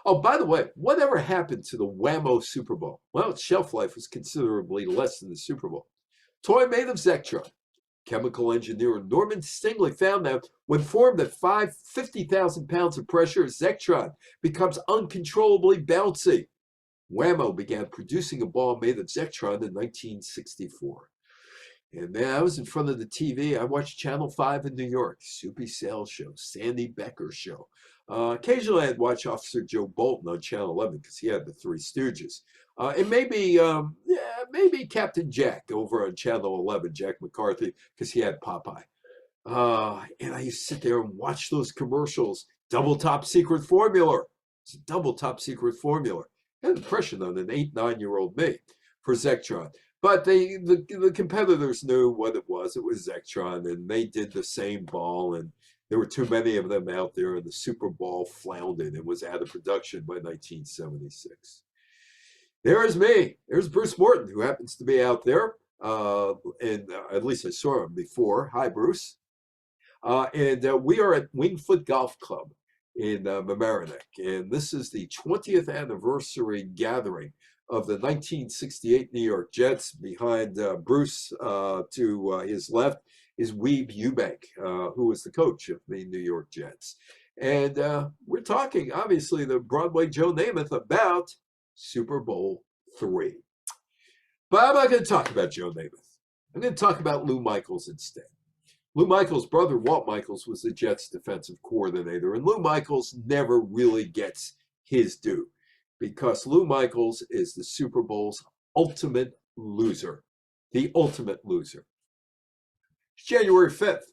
Oh, by the way, whatever happened to the Whammo Super Bowl? Well, its shelf life was considerably less than the Super Bowl. Toy made of Zectron. Chemical engineer Norman Stingley found that when formed at 50,000 pounds of pressure, Zectron becomes uncontrollably bouncy. Whammo began producing a ball made of Zectron in 1964. And then I was in front of the TV. I watched Channel 5 in New York, Soupy Sales Show, Sandy Becker Show. Occasionally, I'd watch Officer Joe Bolton on Channel 11 because he had the Three Stooges. And maybe Captain Jack over on Channel 11, Jack McCarthy, because he had Popeye. And I used to sit there and watch those commercials. Double top secret formula. It's a double top secret formula. Had an impression on an 8-9-year-old me for Zectron. But the competitors knew what it was. It was Zectron, and they did the same ball, and there were too many of them out there, and the Super Bowl floundered and was out of production by 1976. There's me. There's Bruce Morton, who happens to be out there, and at least I saw him before. Hi, Bruce. And we are at Wingfoot Golf Club in Mamaroneck, and this is the 20th anniversary gathering of the 1968 New York Jets. Behind Bruce to his left is Weeb Eubank, who was the coach of the New York Jets. And we're talking, obviously, the Broadway Joe Namath about Super Bowl III. But I'm not going to talk about Joe Namath. I'm going to talk about Lou Michaels instead. Lou Michaels' brother, Walt Michaels, was the Jets' defensive coordinator, and Lou Michaels never really gets his due because Lou Michaels is the Super Bowl's ultimate loser, the ultimate loser. It's January 5th,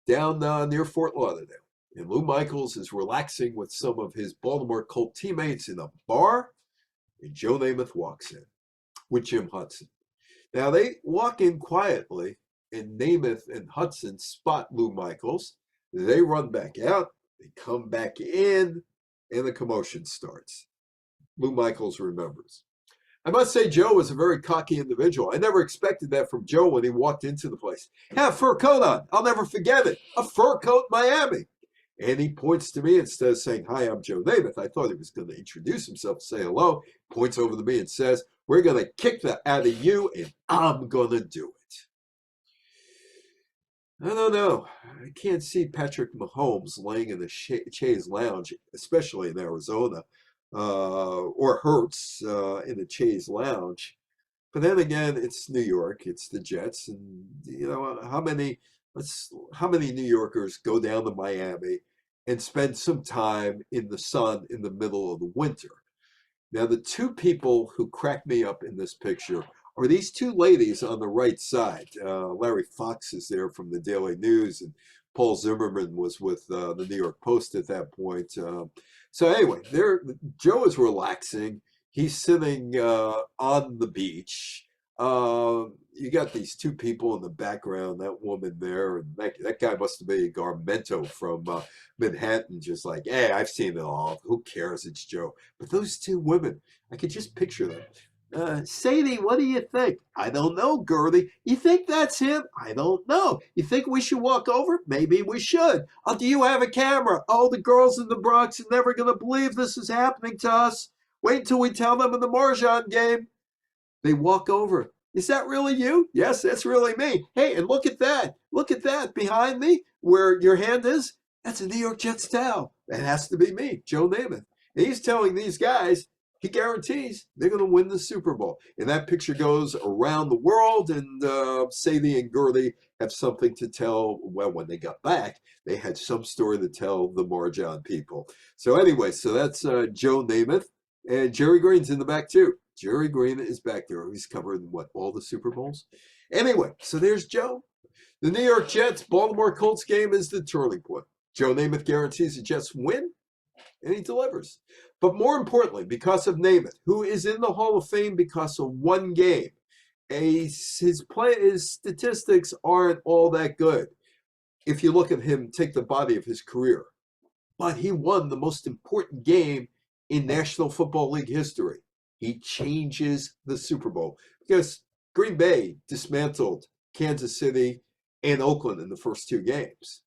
down near Fort Lauderdale, and Lou Michaels is relaxing with some of his Baltimore Colt teammates in a bar, and Joe Namath walks in with Jim Hudson. Now, they walk in quietly, and Namath and Hudson spot Lou Michaels. They run back out, they come back in, and the commotion starts. Lou Michaels remembers. I must say, Joe was a very cocky individual. I never expected that from Joe when he walked into the place. Have a fur coat on. I'll never forget it. A fur coat, Miami. And he points to me instead of saying, hi, I'm Joe Namath. I thought he was going to introduce himself, say hello. Points over to me and says, we're going to kick that out of you, and I'm going to do it. I don't know. I can't see Patrick Mahomes laying in the chaise lounge, especially in Arizona, or Hurts in the chaise lounge. But then again, it's New York. It's the Jets, and you know how many New Yorkers go down to Miami and spend some time in the sun in the middle of the winter? Now, the two people who crack me up in this picture are these two ladies on the right side. Larry Fox is there from the Daily News, and Paul Zimmerman was with the New York Post at that point. So anyway, Joe is relaxing. He's sitting on the beach. You got these two people in the background, that woman there, and that guy must have been Garmento from Manhattan, just like, hey, I've seen it all. Who cares? It's Joe. But those two women, I could just picture them. Sadie, what do you think? I don't know, Gertie. You think that's him? I don't know. You think we should walk over? Maybe we should. Oh, do you have a camera? Oh, the girls in the Bronx are never going to believe this is happening to us. Wait until we tell them in the Marjan game. They walk over. Is that really you? Yes, that's really me. Hey, and look at that. Look at that behind me where your hand is. That's a New York Jets towel. That has to be me, Joe Namath. And he's telling these guys, he guarantees they're going to win the Super Bowl. And that picture goes around the world, and Sadie and Gertie have something to tell. Well, when they got back, they had some story to tell the Marjan people. So anyway, so that's Joe Namath. And Jerry Green's in the back, too. Jerry Green is back there. He's covered, all the Super Bowls? Anyway, so there's Joe. The New York Jets, Baltimore Colts game is the turning point. Joe Namath guarantees the Jets win, and he delivers. But more importantly, because of Namath, who is in the Hall of Fame because of one game, his statistics aren't all that good. If you look at him, take the body of his career. But he won the most important game in National Football League history. He changes the Super Bowl because Green Bay dismantled Kansas City and Oakland in the first two games.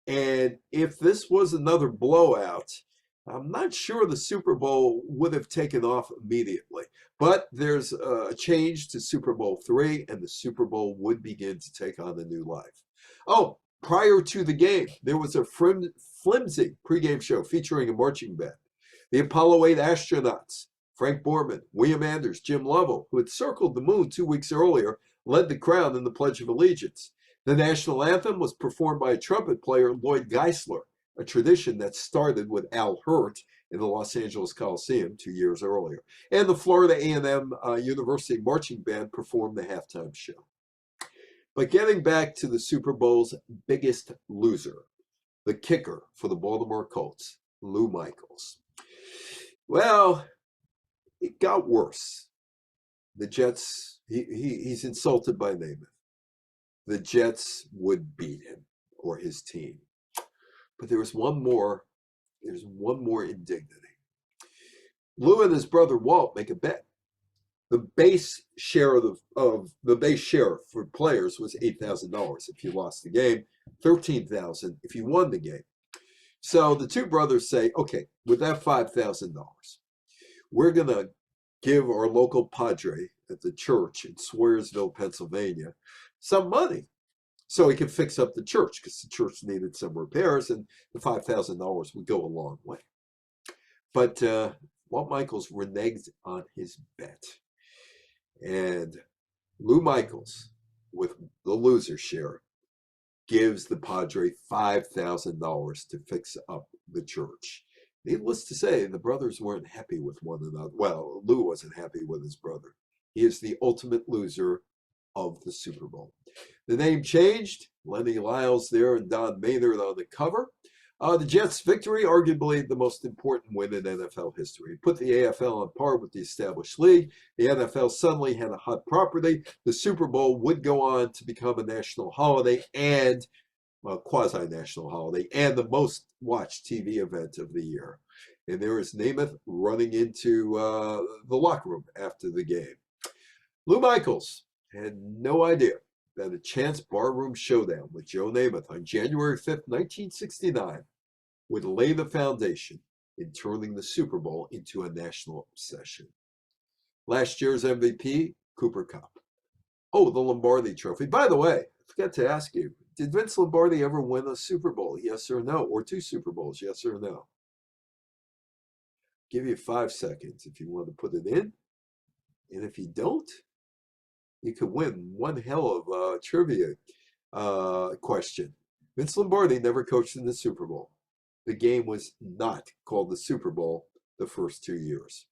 And if this was another blowout, I'm not sure the Super Bowl would have taken off immediately, but there's a change to Super Bowl III, and the Super Bowl would begin to take on a new life. Oh, prior to the game, there was a flimsy pregame show featuring a marching band. The Apollo 8 astronauts, Frank Borman, William Anders, Jim Lovell, who had circled the moon 2 weeks earlier, led the crowd in the Pledge of Allegiance. The national anthem was performed by a trumpet player, Lloyd Geisler, a tradition that started with Al Hirt in the Los Angeles Coliseum 2 years earlier. And the Florida A&M University Marching Band performed the halftime show. But getting back to the Super Bowl's biggest loser, the kicker for the Baltimore Colts, Lou Michaels. Well, it got worse. The Jets, he's insulted by Namath. The Jets would beat him or his team. But there's one more indignity. Lou and his brother Walt make a bet. The base share of the base share for players was $8,000 if you lost the game, $13,000 if you won the game. So the two brothers say, okay, with that $5,000, we're gonna give our local padre at the church in Swearsville, Pennsylvania, some money so he could fix up the church, because the church needed some repairs, and the $5,000 would go a long way. But Walt Michaels reneged on his bet. And Lou Michaels, with the loser share, gives the Padre $5,000 to fix up the church. Needless to say, the brothers weren't happy with one another. Well, Lou wasn't happy with his brother. He is the ultimate loser of the Super Bowl. The name changed. Lenny Lyles there and Don Maynard on the cover. The Jets' victory, arguably the most important win in NFL history. It put the AFL on par with the established league. The NFL suddenly had a hot property. The Super Bowl would go on to become a national holiday and quasi-national holiday and the most watched TV event of the year. And there is Namath running into the locker room after the game. Lou Michaels had no idea that a chance barroom showdown with Joe Namath on January 5th, 1969 would lay the foundation in turning the Super Bowl into a national obsession. Last year's MVP, Cooper Kupp. Oh, the Lombardi Trophy. By the way, I forgot to ask you, did Vince Lombardi ever win a Super Bowl? Yes or no? Or 2 Super Bowls? Yes or no? Give you 5 seconds if you want to put it in. And if you don't, you could win one hell of a trivia question. Vince Lombardi never coached in the Super Bowl. The game was not called the Super Bowl the first 2 years.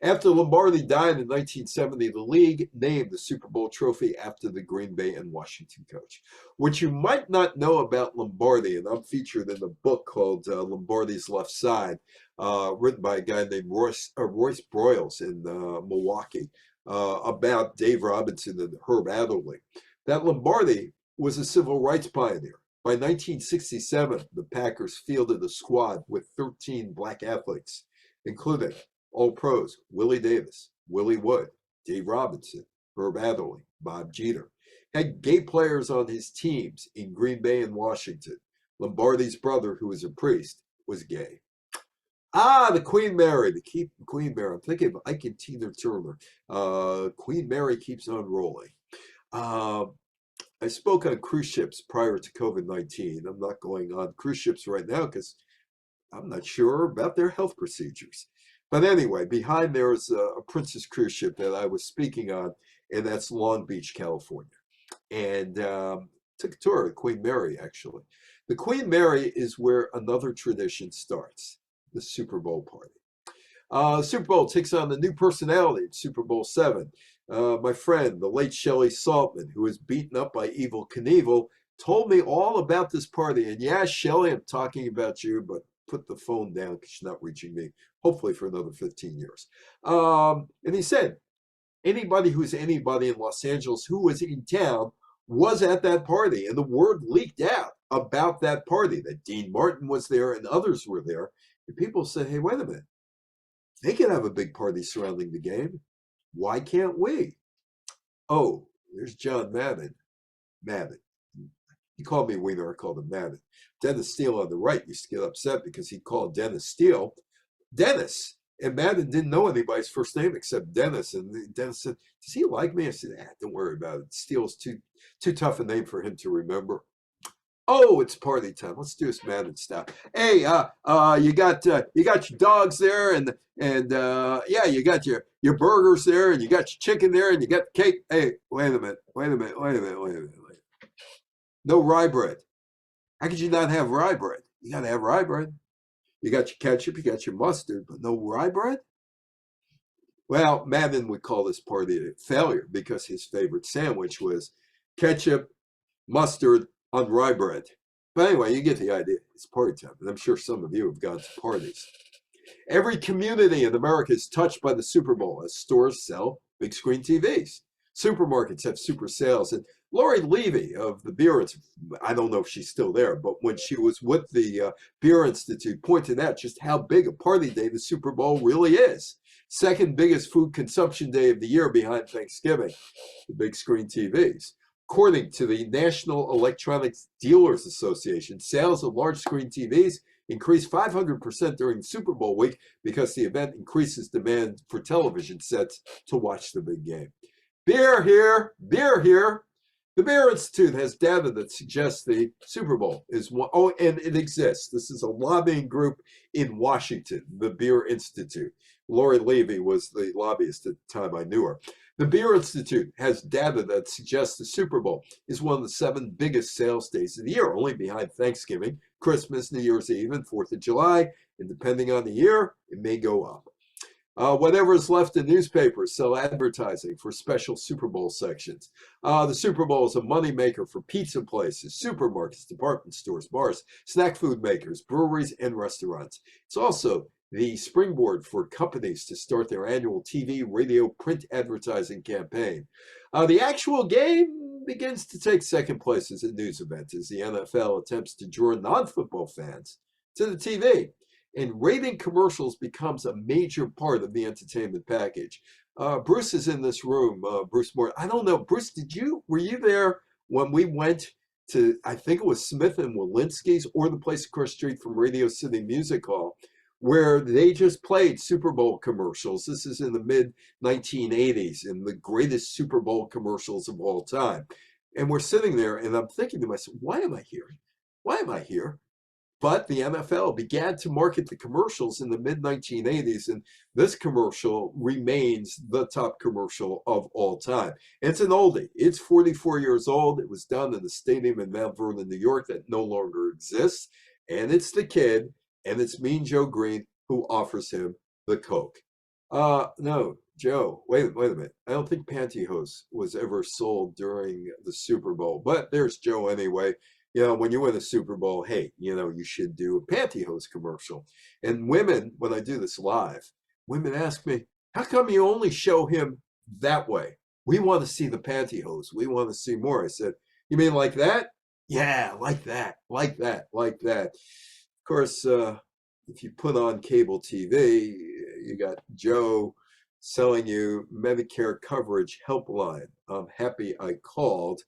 After Lombardi died in 1970, the league named the Super Bowl trophy after the Green Bay and Washington coach. What you might not know about Lombardi, and I'm featured in a book called Lombardi's Left Side, written by a guy named Royce Broyles in Milwaukee, about Dave Robinson and Herb Adderley, that Lombardi was a civil rights pioneer. By 1967, the Packers fielded a squad with 13 black athletes, including All-Pros Willie Davis, Willie Wood, Dave Robinson, Herb Adderley, Bob Jeter. Had gay players on his teams in Green Bay and Washington. Lombardi's brother, who was a priest, was gay. The Queen Mary, the Queen Mary. I'm thinking of Ike and Tina Turner. Queen Mary keeps on rolling. I spoke on cruise ships prior to COVID-19. I'm not going on cruise ships right now because I'm not sure about their health procedures. But anyway, behind there is a Princess cruise ship that I was speaking on, and that's Long Beach, California. And took a tour of Queen Mary, actually. The Queen Mary is where another tradition starts, the Super Bowl party. Super Bowl takes on the new personality at Super Bowl VII. My friend, the late Shelley Saltman, who was beaten up by Evel Knievel, told me all about this party. And yeah, Shelley, I'm talking about you, but put the phone down because you're not reaching me, hopefully for another 15 years. And he said, anybody who's anybody in Los Angeles who was in town was at that party. And the word leaked out about that party, that Dean Martin was there and others were there. And people said, hey, wait a minute. They can have a big party surrounding the game. Why can't we? Oh, there's John Madden. He called me Weiner. I called him Madden. Dennis Steele on the right used to get upset because he called Dennis Steele Dennis. And Madden didn't know anybody's first name except Dennis. And Dennis said, does he like me? I said, don't worry about it. Steele's too tough a name for him to remember. Oh, it's party time. Let's do this Madden stuff. Hey, you got your dogs there, and yeah, you got your burgers there, and you got your chicken there, and you got the cake. Hey, wait a minute. No rye bread. How could you not have rye bread? You got to have rye bread. You got your ketchup, you got your mustard, but no rye bread? Well, Madden would call this party a failure because his favorite sandwich was ketchup, mustard on rye bread. But anyway, you get the idea. It's party time, and I'm sure some of you have gone to parties. Every community in America is touched by the Super Bowl as stores sell big screen TVs. Supermarkets have super sales, and Lori Levy of the Beer Institute, I don't know if she's still there, but when she was with the Beer Institute, pointed out just how big a party day the Super Bowl really is. Second biggest food consumption day of the year behind Thanksgiving, the big screen TVs. According to the National Electronics Dealers Association, sales of large screen TVs increased 500% during the Super Bowl week because the event increases demand for television sets to watch the big game. Beer here, beer here. The Beer Institute has data that suggests the Super Bowl is one. Oh, and it exists. This is a lobbying group in Washington, the Beer Institute. Lori Levy was the lobbyist at the time I knew her. The Beer Institute has data that suggests the Super Bowl is one of the 7 biggest sales days of the year, only behind Thanksgiving, Christmas, New Year's Eve, and 4th of July. And depending on the year, it may go up. Whatever is left in newspapers sell advertising for special Super Bowl sections. The Super Bowl is a moneymaker for pizza places, supermarkets, department stores, bars, snack food makers, breweries, and restaurants. It's also the springboard for companies to start their annual TV, radio, print advertising campaign. The actual game begins to take second place as a news event as the NFL attempts to draw non-football fans to the TV. And rating commercials becomes a major part of the entertainment package. Bruce is in this room. Bruce Moore. I don't know. Bruce, were you there when we went to, I think it was Smith and Walensky's or the place across the street from Radio City Music Hall, where they just played Super Bowl commercials. This is in the mid-1980s and the greatest Super Bowl commercials of all time. And we're sitting there and I'm thinking to myself, why am I here? Why am I here? But the NFL began to market the commercials in the mid-1980s, and this commercial remains the top commercial of all time. It's an oldie. It's 44 years old. It was done in the stadium in Mount Vernon, New York, that no longer exists. And it's the kid, and it's Mean Joe Green, who offers him the Coke. No, Joe, wait a minute. I don't think pantyhose was ever sold during the Super Bowl, but there's Joe anyway. You know, when you win a Super Bowl, hey, you should do a pantyhose commercial. And women, when I do this live, women ask me, how come you only show him that way? We want to see the pantyhose. We want to see more. I said, you mean like that? Yeah, like that, like that, like that. Of course, if you put on cable TV, you got Joe selling you Medicare coverage helpline. I'm happy I called.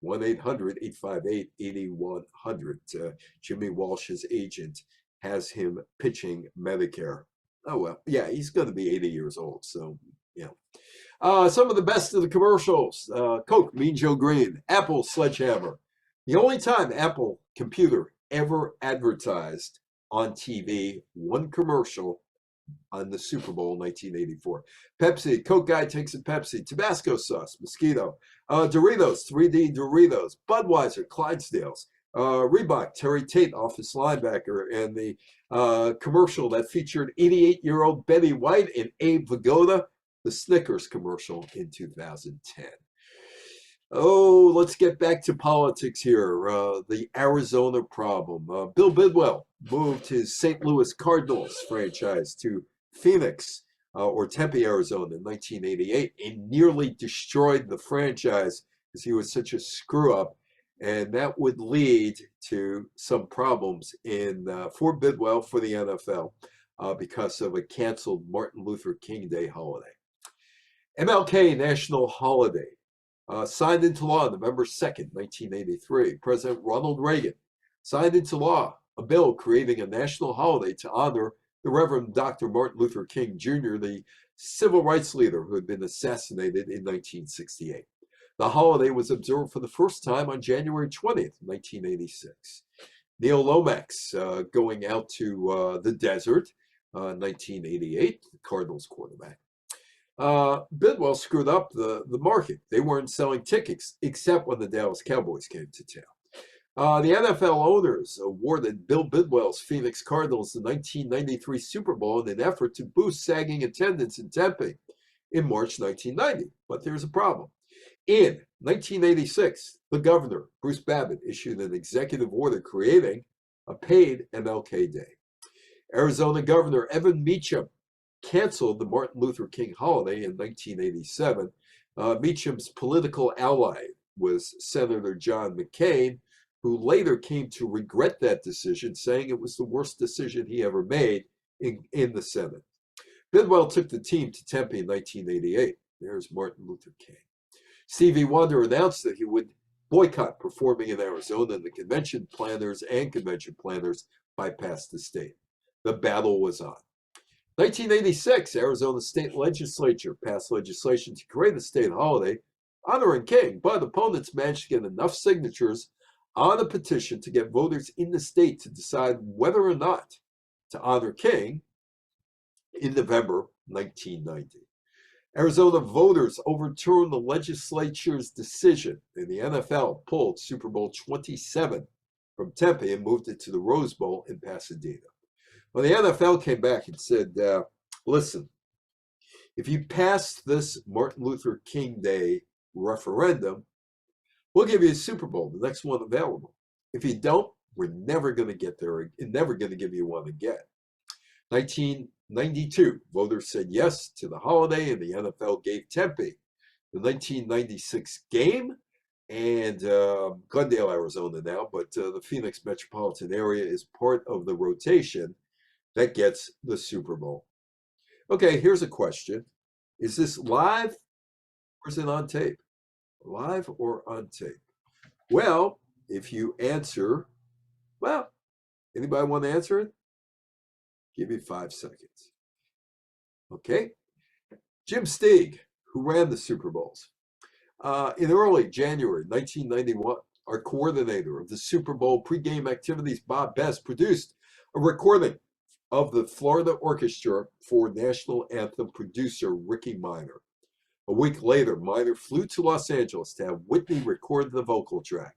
1-800-858-8100. Jimmy Walsh's agent has him pitching Medicare. Oh, well, yeah, he's going to be 80 years old. So, some of the best of the commercials. Coke, Mean Joe Green, Apple, Sledgehammer. The only time Apple computer ever advertised on TV, one commercial on the Super Bowl 1984. Pepsi, Coke guy takes a Pepsi. Tabasco sauce, Mosquito. Doritos, 3D Doritos. Budweiser, Clydesdales. Reebok, Terry Tate, office linebacker. And the commercial that featured 88-year-old Betty White and Abe Vigoda, the Snickers commercial in 2010. Oh, let's get back to politics here. The Arizona problem. Bill Bidwell moved his St. Louis Cardinals franchise to Phoenix or Tempe, Arizona in 1988 and nearly destroyed the franchise because he was such a screw up. And that would lead to some problems for Bidwell, for the NFL, because of a canceled Martin Luther King Day holiday. MLK National Holiday. Signed into law November 2nd, 1983. President Ronald Reagan signed into law a bill creating a national holiday to honor the Reverend Dr. Martin Luther King Jr., the civil rights leader who had been assassinated in 1968. The holiday was observed for the first time on January 20th, 1986. Neil Lomax going out to the desert, 1988, the Cardinals quarterback. Bidwell screwed up the market. They weren't selling tickets except when the Dallas Cowboys came to town. The NFL owners awarded Bill Bidwell's Phoenix Cardinals the 1993 Super Bowl in an effort to boost sagging attendance in Tempe in March 1990. But there's a problem. In 1986, the governor, Bruce Babbitt, issued an executive order creating a paid MLK Day. Arizona Governor Evan Meacham canceled the Martin Luther King holiday in 1987. Meacham's political ally was Senator John McCain, who later came to regret that decision, saying it was the worst decision he ever made in the Senate. Bidwell took the team to Tempe in 1988. There's Martin Luther King. Stevie Wonder announced that he would boycott performing in Arizona, and the convention planners bypassed the state. The battle was on. 1986, Arizona state legislature passed legislation to create a state holiday honoring King, but opponents managed to get enough signatures on a petition to get voters in the state to decide whether or not to honor King in November 1990. Arizona voters overturned the legislature's decision, and the NFL pulled Super Bowl 27 from Tempe and moved it to the Rose Bowl in Pasadena. Well, the NFL came back and said, listen, if you pass this Martin Luther King Day referendum, we'll give you a Super Bowl, the next one available. If you don't, we're never going to get there, and never going to give you one again. 1992, voters said yes to the holiday, and the NFL gave Tempe the 1996 game, and Glendale, Arizona now, but the Phoenix metropolitan area is part of the rotation that gets the Super Bowl. Okay, here's a question. Is this live or is it on tape? Live or on tape? Well, if you answer, well, anybody want to answer it? Give you 5 seconds. Okay. Jim Steig, who ran the Super Bowls. In early January 1991, our coordinator of the Super Bowl pregame activities, Bob Best, produced a recording of the Florida Orchestra for national anthem producer Ricky Minor. A week later, Minor flew to Los Angeles to have Whitney record the vocal track.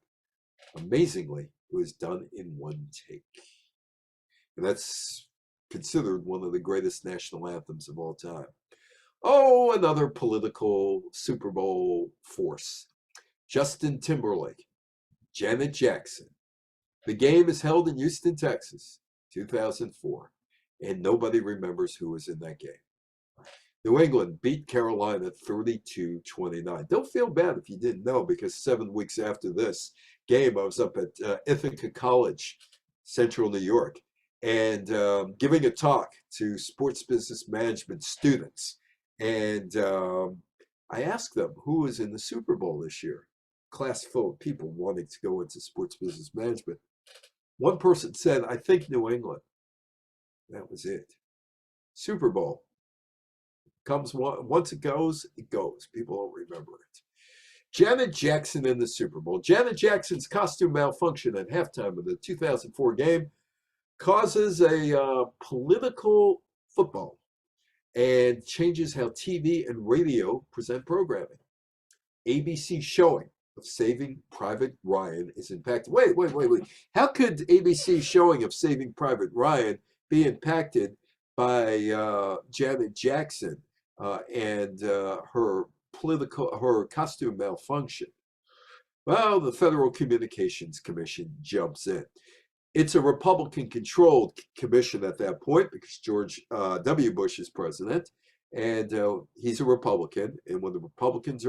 Amazingly, it was done in one take. And that's considered one of the greatest national anthems of all time. Oh, another political Super Bowl force. Justin Timberlake, Janet Jackson. The game is held in Houston, Texas, 2004, and nobody remembers who was in that game. New England beat Carolina 32-29. Don't feel bad if you didn't know, because 7 weeks after this game, I was up at Ithaca College, Central New York, and giving a talk to sports business management students. And I asked them who was in the Super Bowl this year. Class full of people wanting to go into sports business management. One person said, I think New England. That was it. Super Bowl. Comes once it goes, it goes. People don't remember it. Janet Jackson in the Super Bowl. Janet Jackson's costume malfunction at halftime of the 2004 game causes a political football and changes how TV and radio present programming. ABC showing of Saving Private Ryan is impacted. Wait. How could ABC showing of Saving Private Ryan be impacted by Janet Jackson and her costume malfunction? Well, the Federal Communications Commission jumps in. It's a Republican-controlled commission at that point because George W. Bush is president, and he's a Republican. And when the Republicans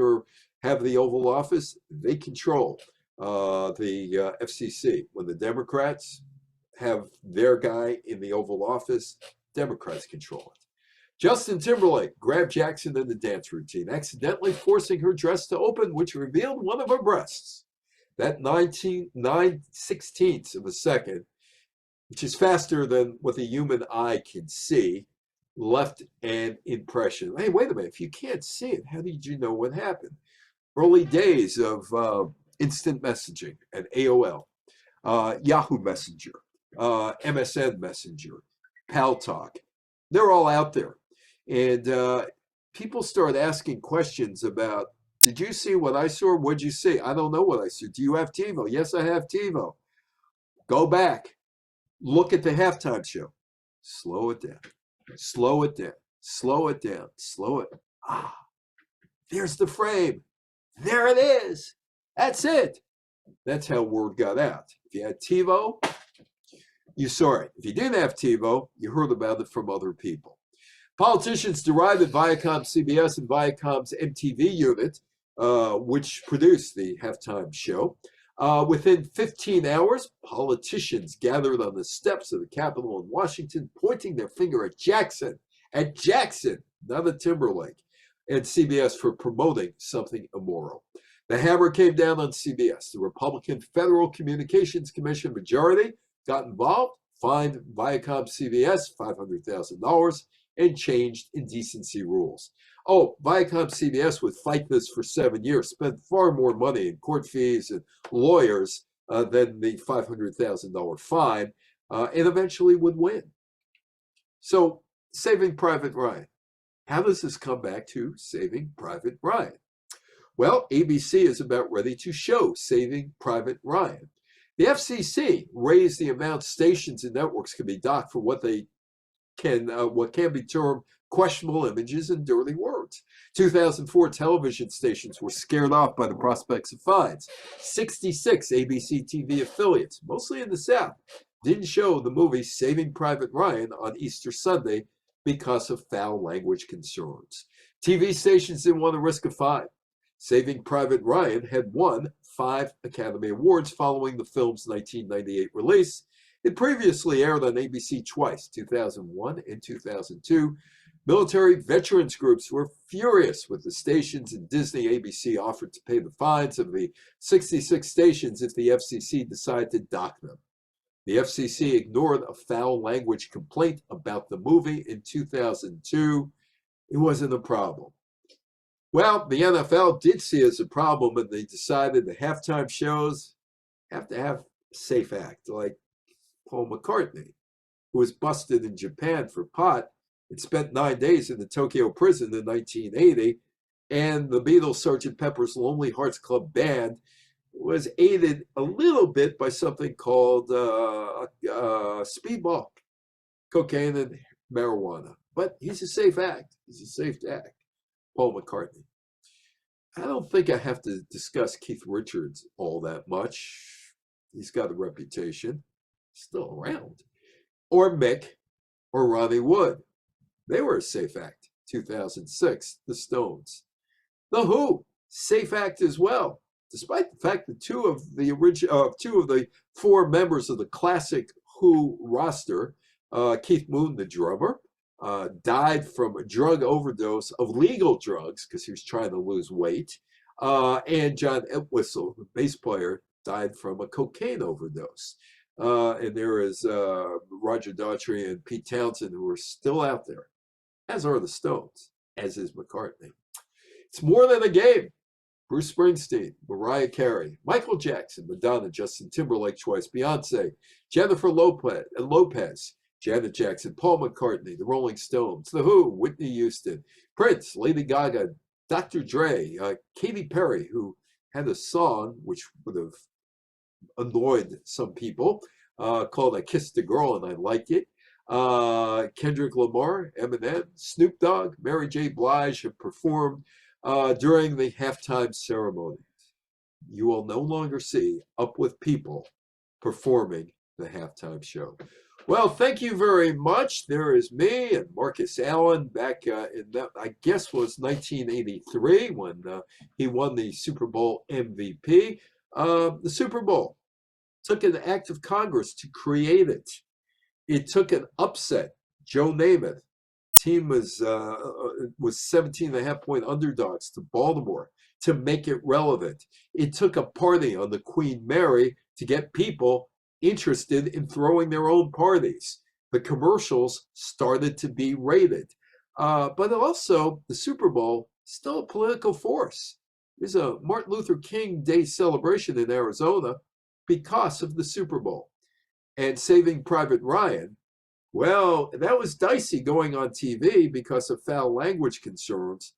have the Oval Office, they control the FCC. When the Democrats have their guy in the Oval Office, Democrats control it. Justin Timberlake grabbed Jackson in the dance routine, accidentally forcing her dress to open, which revealed one of her breasts. That 9/16 of a second which is faster than what the human eye can see, left an impression. Hey, wait a minute. If you can't see it, how did you know what happened? Early days of instant messaging and AOL, Yahoo Messenger, MSN Messenger, Pal Talk. They're all out there. And people start asking questions about, did you see what I saw? What'd you see? I don't know what I saw. Do you have TiVo? Yes, I have TiVo. Go back. Look at the halftime show. Slow it down. Slow it down. Slow it down. Slow it. There's the frame. There it is. That's it. That's how word got out. If you had TiVo, you saw it. If you didn't have TiVo, you heard about it from other people. Politicians derived at Viacom CBS and Viacom's MTV unit, which produced the halftime show. Within 15 hours, politicians gathered on the steps of the Capitol in Washington, pointing their finger at Jackson, not at Timberlake, and CBS for promoting something immoral. The hammer came down on CBS. The Republican Federal Communications Commission majority got involved, fined Viacom CBS $500,000, and changed indecency rules. Oh, Viacom CBS would fight this for 7 years, spent far more money in court fees and lawyers than the $500,000 fine, and eventually would win. So, Saving Private Ryan. How does this come back to Saving Private Ryan? Well, ABC is about ready to show Saving Private Ryan. The FCC raised the amount stations and networks can be docked for what can be termed questionable images and dirty words. 2004 television stations were scared off by the prospects of fines. 66 ABC TV affiliates, mostly in the South, didn't show the movie Saving Private Ryan on Easter Sunday because of foul language concerns. TV stations didn't want to risk a fine. Saving Private Ryan had won 5 Academy Awards following the film's 1998 release. It previously aired on ABC twice, 2001 and 2002. Military veterans groups were furious with the stations, and Disney ABC offered to pay the fines of the 66 stations if the FCC decided to dock them. The FCC ignored a foul language complaint about the movie in 2002. It wasn't a problem. Well, the NFL did see it as a problem, and they decided the halftime shows have to have a safe act, like Paul McCartney, who was busted in Japan for pot and spent 9 days in the Tokyo prison in 1980, and the Beatles' Sgt. Pepper's Lonely Hearts Club Band was aided a little bit by something called speedball, cocaine and marijuana. But he's a safe act. He's a safe act, Paul McCartney. I don't think I have to discuss Keith Richards all that much. He's got a reputation. Still around. Or Mick or Ronnie Wood. They were a safe act. 2006, the Stones. The Who, safe act as well, despite the fact that two of the 4 members of the classic Who roster, Keith Moon, the drummer, died from a drug overdose of legal drugs because he was trying to lose weight, and John Entwistle, the bass player, died from a cocaine overdose. And there is Roger Daughtry and Pete Townsend, who are still out there, as are the Stones, as is McCartney. It's more than a game. Bruce Springsteen, Mariah Carey, Michael Jackson, Madonna, Justin Timberlake twice, Beyonce, Jennifer Lopez, Janet Jackson, Paul McCartney, the Rolling Stones, The Who, Whitney Houston, Prince, Lady Gaga, Dr. Dre, Katy Perry, who had a song which would have annoyed some people, called I Kissed a Girl and I Like It. Kendrick Lamar, Eminem, Snoop Dogg, Mary J. Blige have performed during the halftime ceremonies. You will no longer see Up With People performing the halftime show. Well, thank you very much. There is me and Marcus Allen back in that, I guess, was 1983 when he won the Super Bowl MVP. The Super Bowl took an act of Congress to create it. It took an upset. Joe Namath, team was 17.5-point underdogs to Baltimore to make it relevant. It took a party on the Queen Mary to get people interested in throwing their own parties. The commercials started to be rated. But also, the Super Bowl, still a political force. There's a Martin Luther King Day celebration in Arizona because of the Super Bowl. And Saving Private Ryan, well, that was dicey going on TV because of foul language concerns,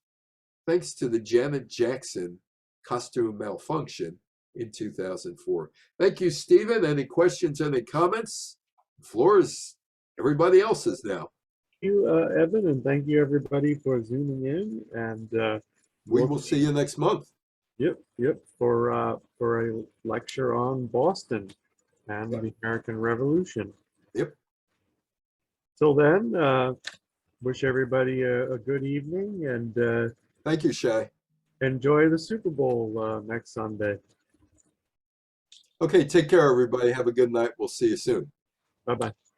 thanks to the Janet Jackson costume malfunction in 2004. Thank you, Stephen. Any questions, any comments? The floor is everybody else's now. Thank you, Evan, and thank you, everybody, for zooming in. And we will see you next month. Yep, for a lecture on Boston and the American Revolution. Yep. Till then, wish everybody a good evening, and thank you, Shay. Enjoy the Super Bowl next Sunday. Okay, take care, everybody. Have a good night. We'll see you soon. Bye-bye.